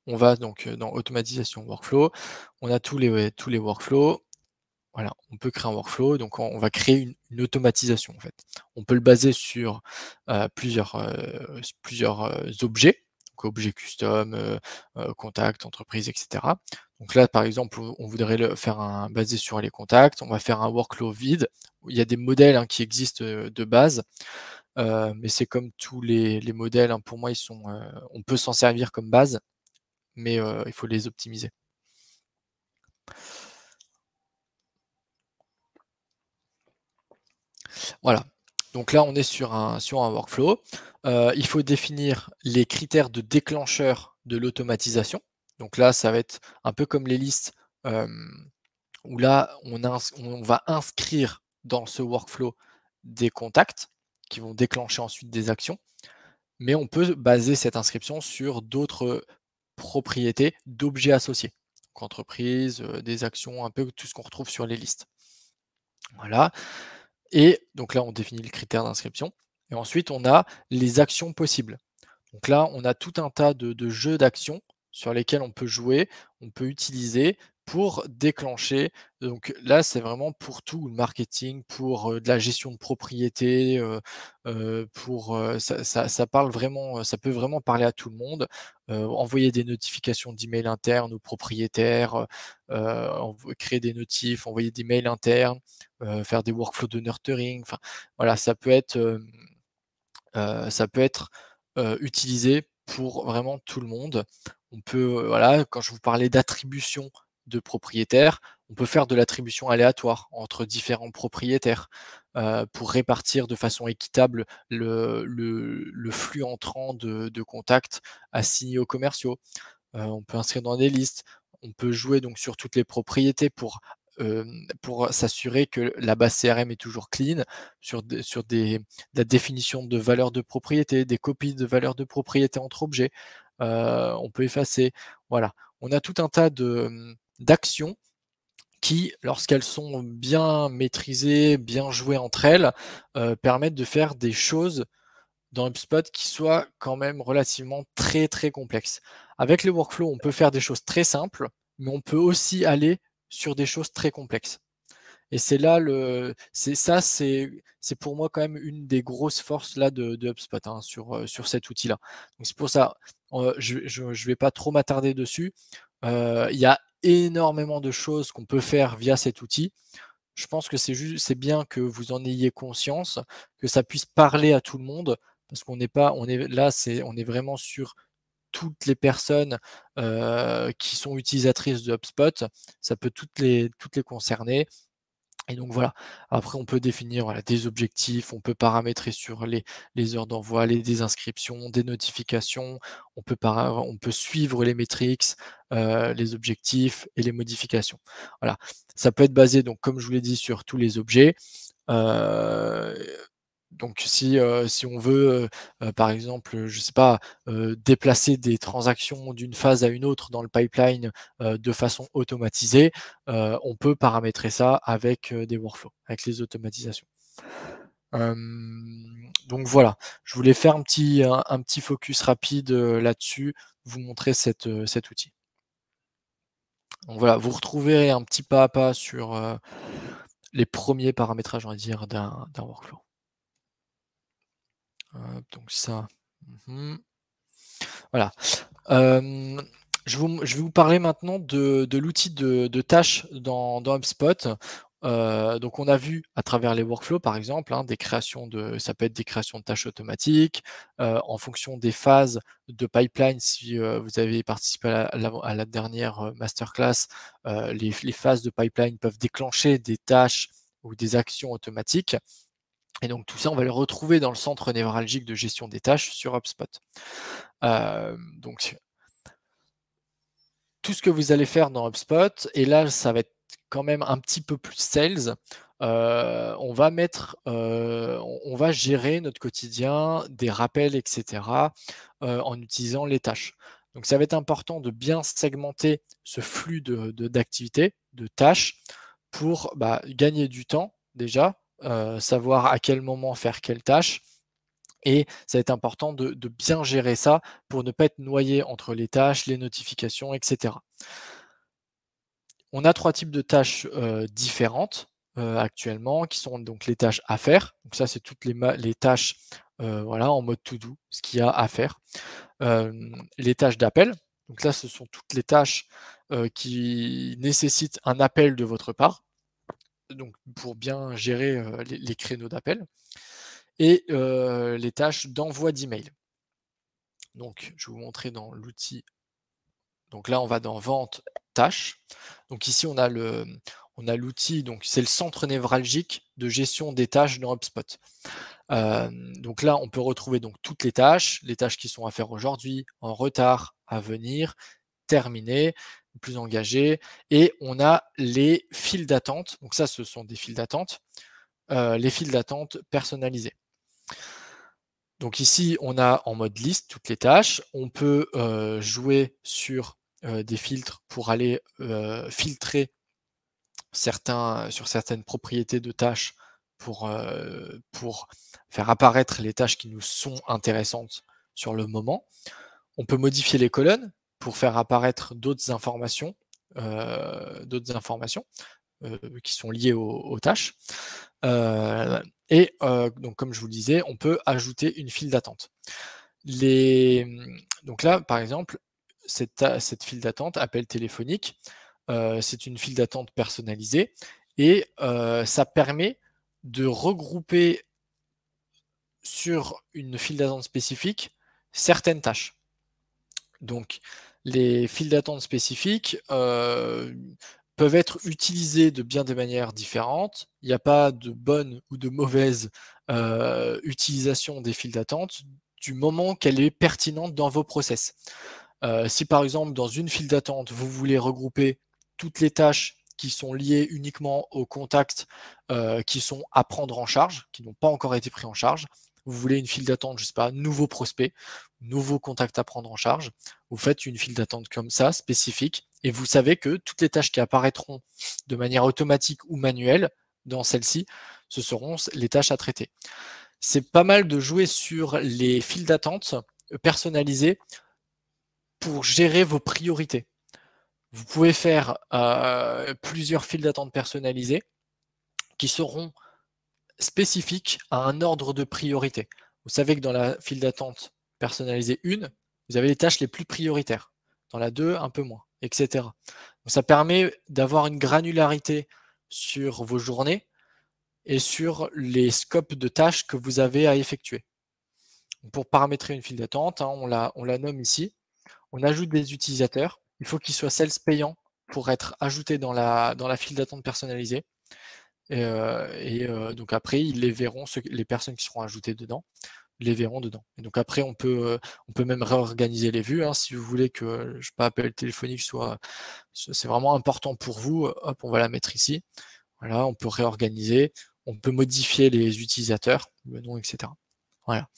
on va donc dans automatisation workflow. On a tous les workflows. Voilà, on peut créer un workflow, donc on va créer une automatisation en fait. On peut le baser sur plusieurs objets, donc objets custom, contacts, entreprise, etc. Donc là, par exemple, on voudrait faire basé sur les contacts, on va faire un workflow vide. Il y a des modèles qui existent de base, mais c'est comme tous les modèles, pour moi, on peut s'en servir comme base, mais il faut les optimiser. Voilà. Donc là, on est sur un workflow. Il faut définir les critères de déclencheur de l'automatisation. Donc là, ça va être un peu comme les listes où là, on va inscrire dans ce workflow des contacts qui vont déclencher ensuite des actions. Mais on peut baser cette inscription sur d'autres propriétés d'objets associés. Donc entreprise, des actions, un peu tout ce qu'on retrouve sur les listes. Voilà. Et donc là, on définit le critère d'inscription. Et ensuite, on a les actions possibles. Donc là, on a tout un tas de jeux d'actions sur lesquels on peut jouer, on peut utiliser pour déclencher. Donc là, c'est vraiment pour tout, le marketing, pour de la gestion de propriété, ça parle vraiment, ça peut vraiment parler à tout le monde. Envoyer des notifications d'emails internes aux propriétaires, créer des notifs, envoyer des mails internes, faire des workflows de nurturing. Enfin, voilà, ça peut être utilisé pour vraiment tout le monde. On peut, voilà, quand je vous parlais d'attribution de propriétaires, on peut faire de l'attribution aléatoire entre différents propriétaires pour répartir de façon équitable le flux entrant de contacts assignés aux commerciaux. On peut inscrire dans des listes. On peut jouer donc sur toutes les propriétés pour s'assurer que la base CRM est toujours clean, sur la définition de valeurs de propriété, des copies de valeurs de propriété entre objets. On peut effacer. Voilà. On a tout un tas d'actions qui, lorsqu'elles sont bien maîtrisées, bien jouées entre elles, permettent de faire des choses dans HubSpot qui soit quand même relativement très, très complexe. Avec les workflows, on peut faire des choses très simples, mais on peut aussi aller sur des choses très complexes. Et c'est là c'est pour moi quand même une des grosses forces là de HubSpot, hein, sur cet outil-là. Donc c'est pour ça, je vais pas trop m'attarder dessus. Il y a énormément de choses qu'on peut faire via cet outil. Je pense que c'est bien que vous en ayez conscience, que ça puisse parler à tout le monde, parce qu'on n'est pas on est là, on est vraiment sur toutes les personnes, qui sont utilisatrices de HubSpot. Ça peut toutes les concerner. Et donc voilà, après on peut définir, voilà, des objectifs, on peut paramétrer sur les heures d'envoi, les désinscriptions, des notifications, on peut suivre les métriques, les objectifs et les modifications. Voilà, ça peut être basé donc comme je vous l'ai dit sur tous les objets. Heu, donc si on veut, par exemple, je sais pas, déplacer des transactions d'une phase à une autre dans le pipeline, de façon automatisée, on peut paramétrer ça avec, des workflows, avec les automatisations. Donc voilà, je voulais faire un petit focus rapide, là-dessus, vous montrer cet outil. Donc voilà, vous retrouverez un petit pas à pas sur, les premiers paramétrages, on va dire, d'un workflow. Donc ça, mmh voilà. Hem, je vais vous parler maintenant de l'outil de tâches dans HubSpot. Donc on a vu à travers les workflows par exemple, hein, ça peut être des créations de tâches automatiques, en fonction des phases de pipeline si, vous avez participé à la dernière, masterclass, les phases de pipeline peuvent déclencher des tâches ou des actions automatiques. Et donc tout ça, on va le retrouver dans le centre névralgique de gestion des tâches sur HubSpot. Donc tout ce que vous allez faire dans HubSpot, et là ça va être quand même un petit peu plus sales, on va gérer notre quotidien, des rappels et cetera, en utilisant les tâches. Donc ça va être important de bien segmenter ce flux d'activités, de tâches pour, bah, gagner du temps déjà, savoir à quel moment faire quelle tâche, et ça va être important de bien gérer ça pour ne pas être noyé entre les tâches, les notifications et cetera. On a 3 types de tâches, différentes, actuellement, qui sont donc les tâches à faire. Donc ça, c'est toutes les tâches, voilà, en mode to do, ce qu'il y a à faire. Les tâches d'appel, donc là, ce sont toutes les tâches, qui nécessitent un appel de votre part, donc pour bien gérer, les créneaux d'appel, et les tâches d'envoi d'email. Donc je vais vous montrer dans l'outil. Donc là, on va dans vente, tâches. Donc ici, on a l'outil, donc c'est le centre névralgique de gestion des tâches dans HubSpot. Donc là, on peut retrouver donc toutes les tâches qui sont à faire aujourd'hui, en retard, à venir, terminées, plus engagées, et on a les files d'attente. Donc ça, ce sont des files d'attente, les files d'attente personnalisées. Donc ici, on a en mode liste toutes les tâches. On peut jouer sur des filtres pour aller filtrer sur certaines propriétés de tâches pour faire apparaître les tâches qui nous sont intéressantes sur le moment. On peut modifier les colonnes pour faire apparaître d'autres informations qui sont liées aux tâches. Donc comme je vous le disais, on peut ajouter une file d'attente. Donc là, par exemple, cette file d'attente, appel téléphonique, c'est une file d'attente personnalisée, et ça permet de regrouper sur une file d'attente spécifique certaines tâches. Donc les files d'attente spécifiques, peuvent être utilisées de bien des manières différentes. Il n'y a pas de bonne ou de mauvaise, utilisation des files d'attente, du moment qu'elle est pertinente dans vos process. Si par exemple dans une file d'attente, vous voulez regrouper toutes les tâches qui sont liées uniquement aux contacts, qui sont à prendre en charge, qui n'ont pas encore été pris en charge, vous voulez une file d'attente, je sais pas, nouveau prospect, nouveau contact à prendre en charge, vous faites une file d'attente comme ça, spécifique, et vous savez que toutes les tâches qui apparaîtront de manière automatique ou manuelle dans celle-ci, ce seront les tâches à traiter. c'est pas mal de jouer sur les files d'attente personnalisées pour gérer vos priorités. Vous pouvez faire plusieurs files d'attente personnalisées qui seront spécifiques à un ordre de priorité. Vous savez que dans la file d'attente personnalisée 1, vous avez les tâches les plus prioritaires. Dans la 2, un peu moins, etc. Donc ça permet d'avoir une granularité sur vos journées et sur les scopes de tâches que vous avez à effectuer. Pour paramétrer une file d'attente, hein, on la nomme ici. On ajoute des utilisateurs. Il faut qu'ils soient sales payants pour être ajoutés dans la file d'attente personnalisée. Donc après, ils les verront, les personnes qui seront ajoutées dedans, les verront dedans. Et donc après, on peut même réorganiser les vues. Hein, si vous voulez que je sais pas, appel téléphonique soit, c'est vraiment important pour vous, hop, on va la mettre ici. Voilà, on peut réorganiser, on peut modifier les utilisateurs, le nom, etc. Voilà.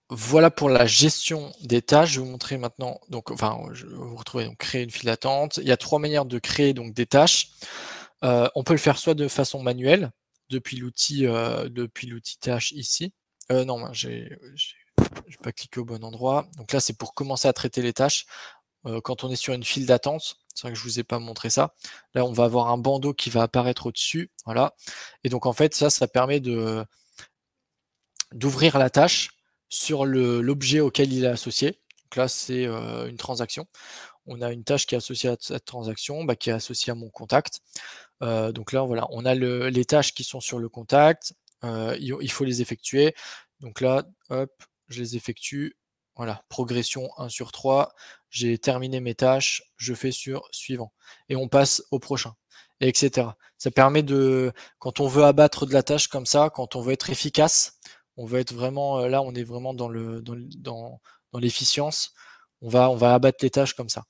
Voilà pour la gestion des tâches. Je vais vous montrer maintenant, donc, enfin, vous retrouvez donc créer une file d'attente. Il y a 3 manières de créer donc des tâches. On peut le faire soit de façon manuelle, depuis l'outil tâche ici. Non, j'ai pas cliqué au bon endroit. Donc là, c'est pour commencer à traiter les tâches. Quand on est sur une file d'attente, c'est vrai que je vous ai pas montré ça. Là, on va avoir un bandeau qui va apparaître au-dessus. Voilà. Et donc, en fait, ça permet d'ouvrir la tâche sur l'objet auquel il est associé. Donc là, c'est une transaction. On a une tâche qui est associée à cette transaction, qui est associée à mon contact. Donc là, voilà, on a les tâches qui sont sur le contact. Il faut les effectuer. Donc là, hop, je les effectue. Voilà, progression 1 sur 3. J'ai terminé mes tâches. Je fais sur suivant. Et on passe au prochain, etc. Ça permet de, quand on veut abattre de la tâche comme ça, quand on veut être efficace, on veut être vraiment, là, on est vraiment dans l'efficience. On va abattre les tâches comme ça.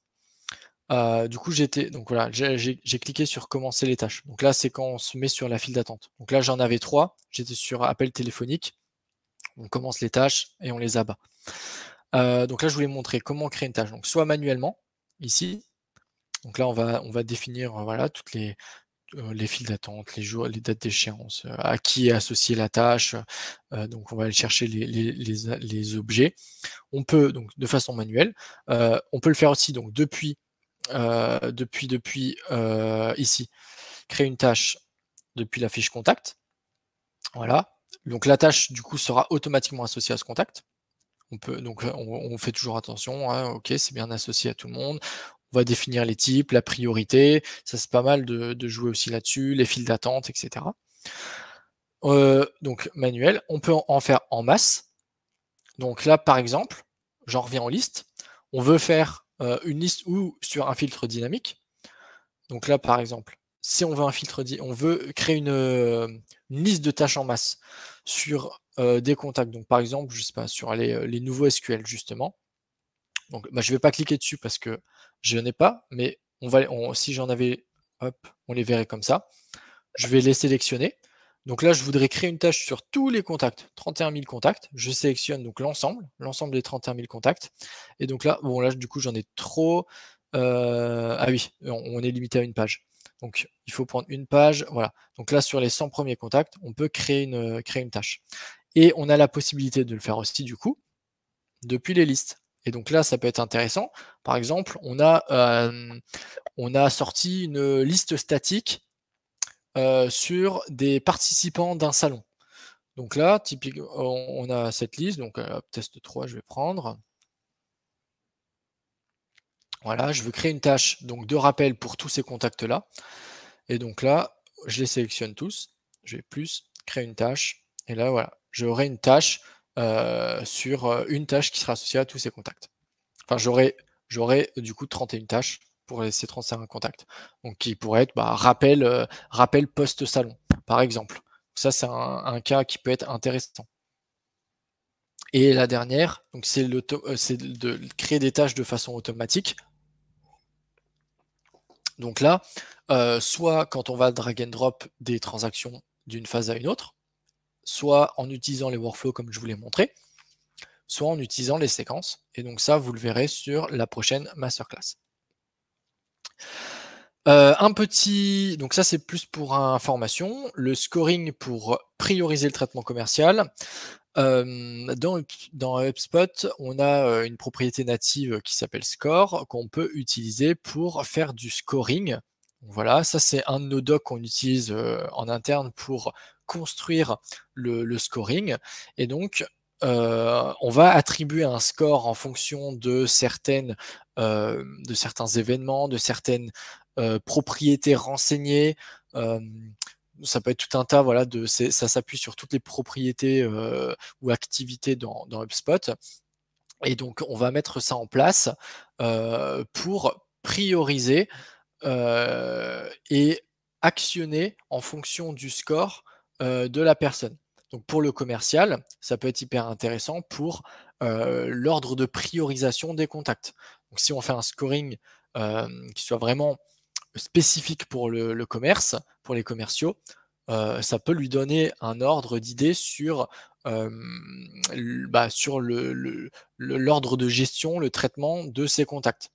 Du coup, donc voilà, j'ai cliqué sur commencer les tâches. Donc là, c'est quand on se met sur la file d'attente. Donc là, j'en avais 3. J'étais sur appel téléphonique. On commence les tâches et on les abat. Donc là, je voulais montrer comment créer une tâche. Donc soit manuellement, ici. Donc là, on va définir voilà, toutes les files d'attente, les jours, les dates d'échéance, à qui est associée la tâche. Donc on va aller chercher les objets. On peut, donc de façon manuelle, on peut le faire aussi donc depuis ici, créer une tâche depuis la fiche contact. Voilà. Donc la tâche du coup sera automatiquement associée à ce contact. On fait toujours attention, hein, ok, c'est bien associé à tout le monde. On va définir les types, la priorité, ça c'est pas mal de jouer aussi là-dessus, les files d'attente, etc. Donc manuel, on peut en faire en masse. Donc là, par exemple, j'en reviens en liste. On veut faire une liste ou sur un filtre dynamique. Donc là, par exemple, si on veut on veut créer une liste de tâches en masse sur des contacts. Donc par exemple, je sais pas, sur les nouveaux SQL justement. Donc je vais pas cliquer dessus parce que je n'ai pas, mais si j'en avais, hop, on les verrait comme ça. Je vais les sélectionner. Donc là, je voudrais créer une tâche sur tous les contacts, 31 000 contacts. Je sélectionne donc l'ensemble des 31 000 contacts. Et donc là, bon là, du coup, j'en ai trop. Ah oui, on est limité à une page. Donc il faut prendre une page. Voilà. Donc là, sur les 100 premiers contacts, on peut créer une tâche. Et on a la possibilité de le faire aussi, du coup, depuis les listes. Et donc là, ça peut être intéressant. Par exemple, on a sorti une liste statique sur des participants d'un salon. Donc là, typiquement, on a cette liste, donc test 3, je vais prendre. Voilà, je veux créer une tâche donc de rappel pour tous ces contacts-là. Et donc là, je les sélectionne tous. Je vais plus créer une tâche. Et là, voilà, j'aurai une tâche sur une tâche qui sera associée à tous ces contacts. Enfin, j'aurai du coup 31 tâches pour ces 35 contacts. Donc qui pourrait être rappel post-salon, par exemple. Ça, c'est un cas qui peut être intéressant. Et la dernière, donc c'est de créer des tâches de façon automatique. Donc là, soit quand on va drag and drop des transactions d'une phase à une autre, soit en utilisant les workflows comme je vous l'ai montré, soit en utilisant les séquences. Et donc ça, vous le verrez sur la prochaine masterclass. Donc ça, c'est plus pour information. Le scoring pour prioriser le traitement commercial. Dans HubSpot, on a, une propriété native qui s'appelle Score, qu'on peut utiliser pour faire du scoring. Voilà, ça c'est un de nos docs qu'on utilise, en interne pour construire le scoring et donc, on va attribuer un score en fonction de certains événements, de certaines, propriétés renseignées, ça peut être tout un tas, voilà, ça s'appuie sur toutes les propriétés ou activités dans HubSpot. Et donc, on va mettre ça en place pour prioriser et actionner en fonction du score de la personne. Donc, pour le commercial, ça peut être hyper intéressant pour l'ordre de priorisation des contacts. Donc, si on fait un scoring qui soit vraiment spécifique pour le commerce, pour les commerciaux, ça peut lui donner un ordre d'idée sur, sur l'ordre de gestion, le traitement de ses contacts.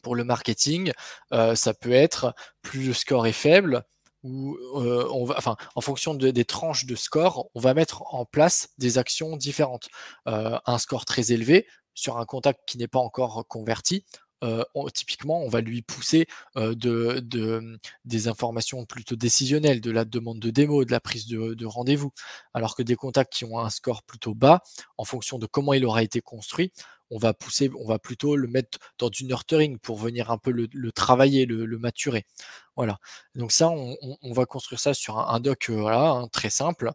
Pour le marketing, ça peut être plus le score est faible ou en fonction des tranches de score, on va mettre en place des actions différentes. Un score très élevé sur un contact qui n'est pas encore converti, typiquement, on va lui pousser des informations plutôt décisionnelles, de la demande de démo, de la prise de rendez-vous. Alors que des contacts qui ont un score plutôt bas, en fonction de comment il aura été construit, on va plutôt le mettre dans du nurturing pour venir un peu le travailler, le maturer. Voilà. Donc ça, on va construire ça sur un doc voilà, hein, très simple.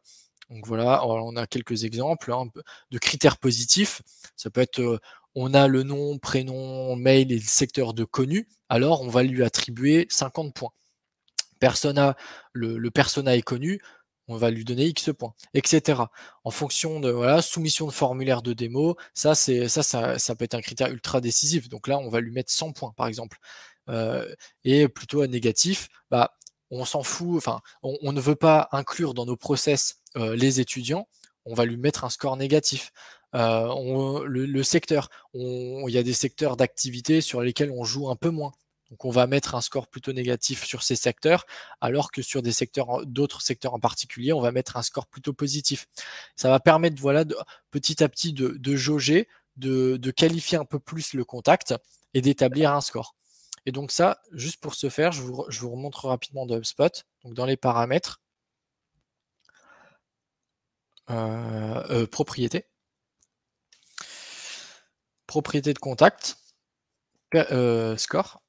Donc voilà, on a quelques exemples hein, de critères positifs. Ça peut être, on a le nom, prénom, mail et le secteur de connu, alors on va lui attribuer 50 points. Persona, le persona est connu, on va lui donner X points, etc. En fonction de voilà, soumission de formulaire de démo, ça peut être un critère ultra décisif. Donc là, on va lui mettre 100 points, par exemple. Et plutôt à négatif, bah, on s'en fout, enfin, on ne veut pas inclure dans nos process les étudiants, on va lui mettre un score négatif. Le secteur, il y a des secteurs d'activité sur lesquels on joue un peu moins. Donc on va mettre un score plutôt négatif sur ces secteurs, alors que sur d'autres secteurs en particulier, on va mettre un score plutôt positif. Ça va permettre voilà, petit à petit de jauger, de qualifier un peu plus le contact et d'établir un score. Et donc ça, juste pour ce faire, je vous remontre rapidement dans HubSpot. Donc dans les paramètres, propriétés, propriété de contact, score.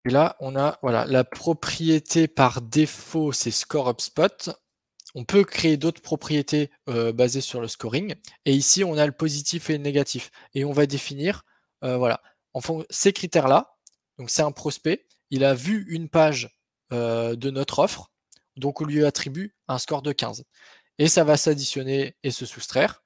Et là, on a voilà, la propriété par défaut, c'est score HubSpot. On peut créer d'autres propriétés basées sur le scoring. Et ici, on a le positif et le négatif. Et on va définir, voilà, ces critères-là. Donc, c'est un prospect. Il a vu une page de notre offre. Donc, on lui attribue un score de 15. Et ça va s'additionner et se soustraire.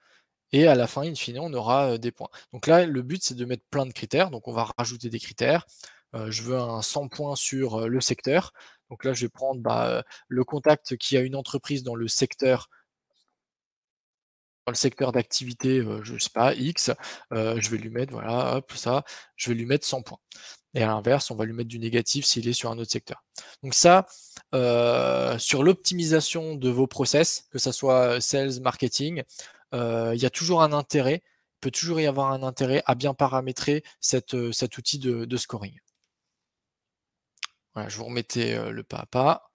Et à la fin, in fine, on aura des points. Donc là, le but, c'est de mettre plein de critères. Donc, on va rajouter des critères. Je veux un 100 points sur le secteur. Donc là, je vais prendre le contact qui a une entreprise dans le secteur d'activité, je sais pas, X. Je vais lui mettre, voilà, hop, ça, je vais lui mettre 100 points. Et à l'inverse, on va lui mettre du négatif s'il est sur un autre secteur. Donc ça, sur l'optimisation de vos process, que ça soit sales, marketing, il y a toujours un intérêt, il peut toujours y avoir un intérêt à bien paramétrer cet outil de scoring. Voilà, je vous remettais le pas à pas.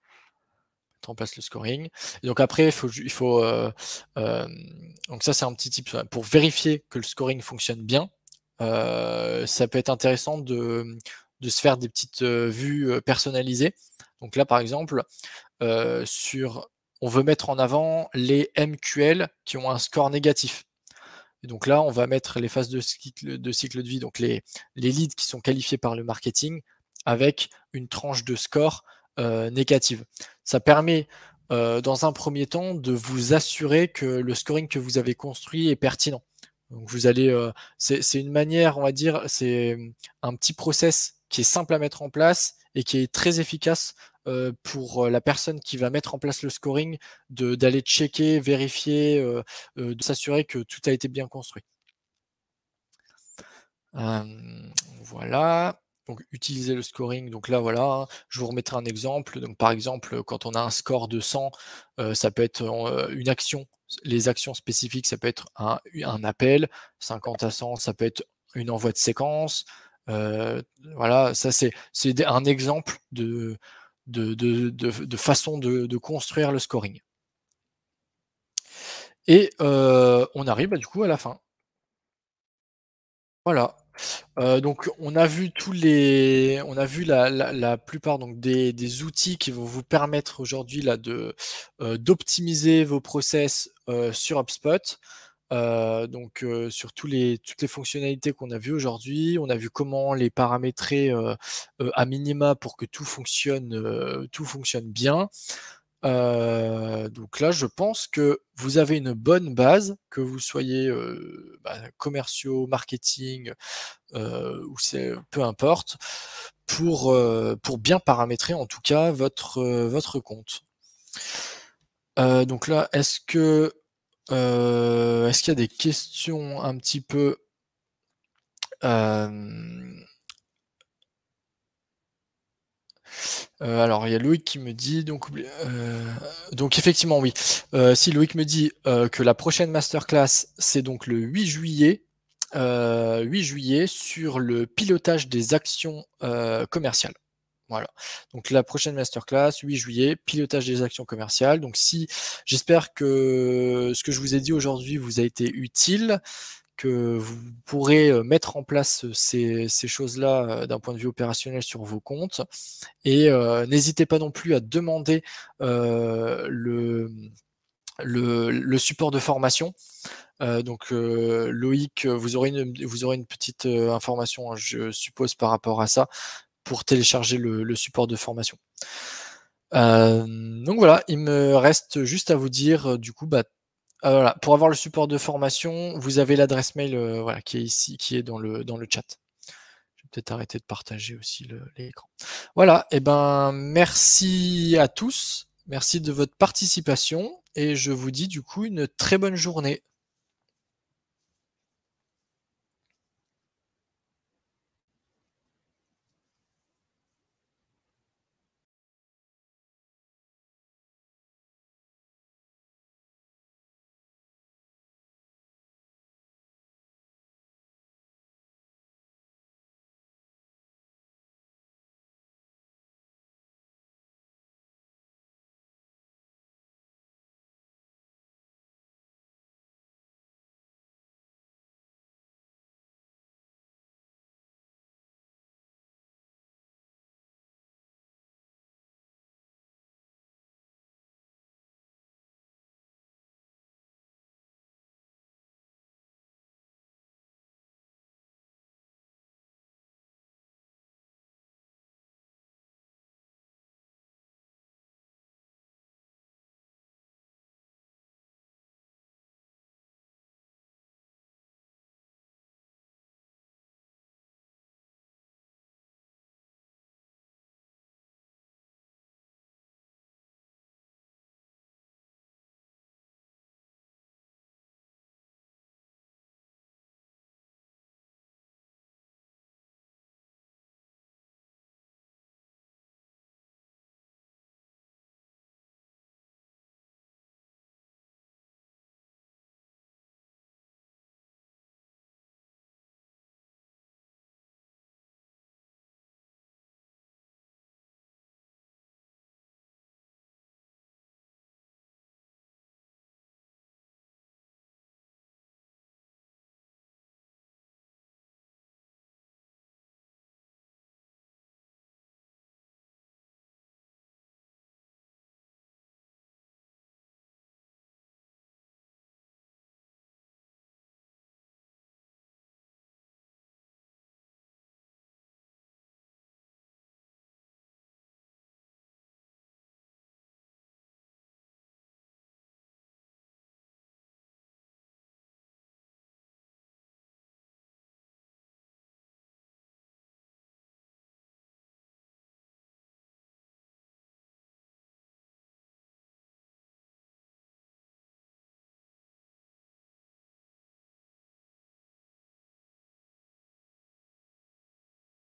Mettre en place le scoring. Et donc après, donc ça c'est un petit tip pour vérifier que le scoring fonctionne bien. Ça peut être intéressant de se faire des petites vues personnalisées. Donc là, par exemple, on veut mettre en avant les MQL qui ont un score négatif. Et donc là, on va mettre les phases de cycle de vie, donc les leads qui sont qualifiés par le marketing, avec une tranche de score négative. Ça permet, dans un premier temps, de vous assurer que le scoring que vous avez construit est pertinent. Donc vous allez, c'est une manière, on va dire, c'est un petit process qui est simple à mettre en place et qui est très efficace pour la personne qui va mettre en place le scoring, d'aller checker, vérifier, de s'assurer que tout a été bien construit. Voilà. donc utiliser le scoring. Donc là, voilà, hein, je vous remettrai un exemple. Donc par exemple, quand on a un score de 100, ça peut être une action. Les actions spécifiques, ça peut être un appel. 50 à 100, ça peut être une envoi de séquence. Voilà, ça c'est un exemple de façon de construire le scoring. Et on arrive du coup à la fin. Voilà. Donc on a vu la plupart donc des outils qui vont vous permettre aujourd'hui là d'optimiser vos process sur HubSpot. Donc sur toutes les fonctionnalités qu'on a vues aujourd'hui. On a vu comment les paramétrer à minima pour que tout fonctionne bien. Donc là, je pense que vous avez une bonne base, que vous soyez commerciaux, marketing, ou peu importe, pour bien paramétrer en tout cas votre compte. Donc là, est-ce qu'il y a des questions un petit peu alors il y a Loïc qui me dit donc effectivement oui. Si Loïc me dit que la prochaine masterclass c'est donc le 8 juillet sur le pilotage des actions commerciales. Voilà. Donc la prochaine masterclass, 8 juillet, pilotage des actions commerciales. Donc j'espère que ce que je vous ai dit aujourd'hui vous a été utile, que vous pourrez mettre en place ces choses-là d'un point de vue opérationnel sur vos comptes. Et n'hésitez pas non plus à demander le support de formation. Donc Loïc, vous aurez une petite information, hein, je suppose, par rapport à ça, pour télécharger le support de formation. Donc voilà, il me reste juste à vous dire du coup, voilà, pour avoir le support de formation, vous avez l'adresse mail voilà, qui est ici, qui est dans le chat. Je vais peut-être arrêter de partager aussi l'écran. Voilà, et ben merci à tous, merci de votre participation et je vous dis du coup une très bonne journée.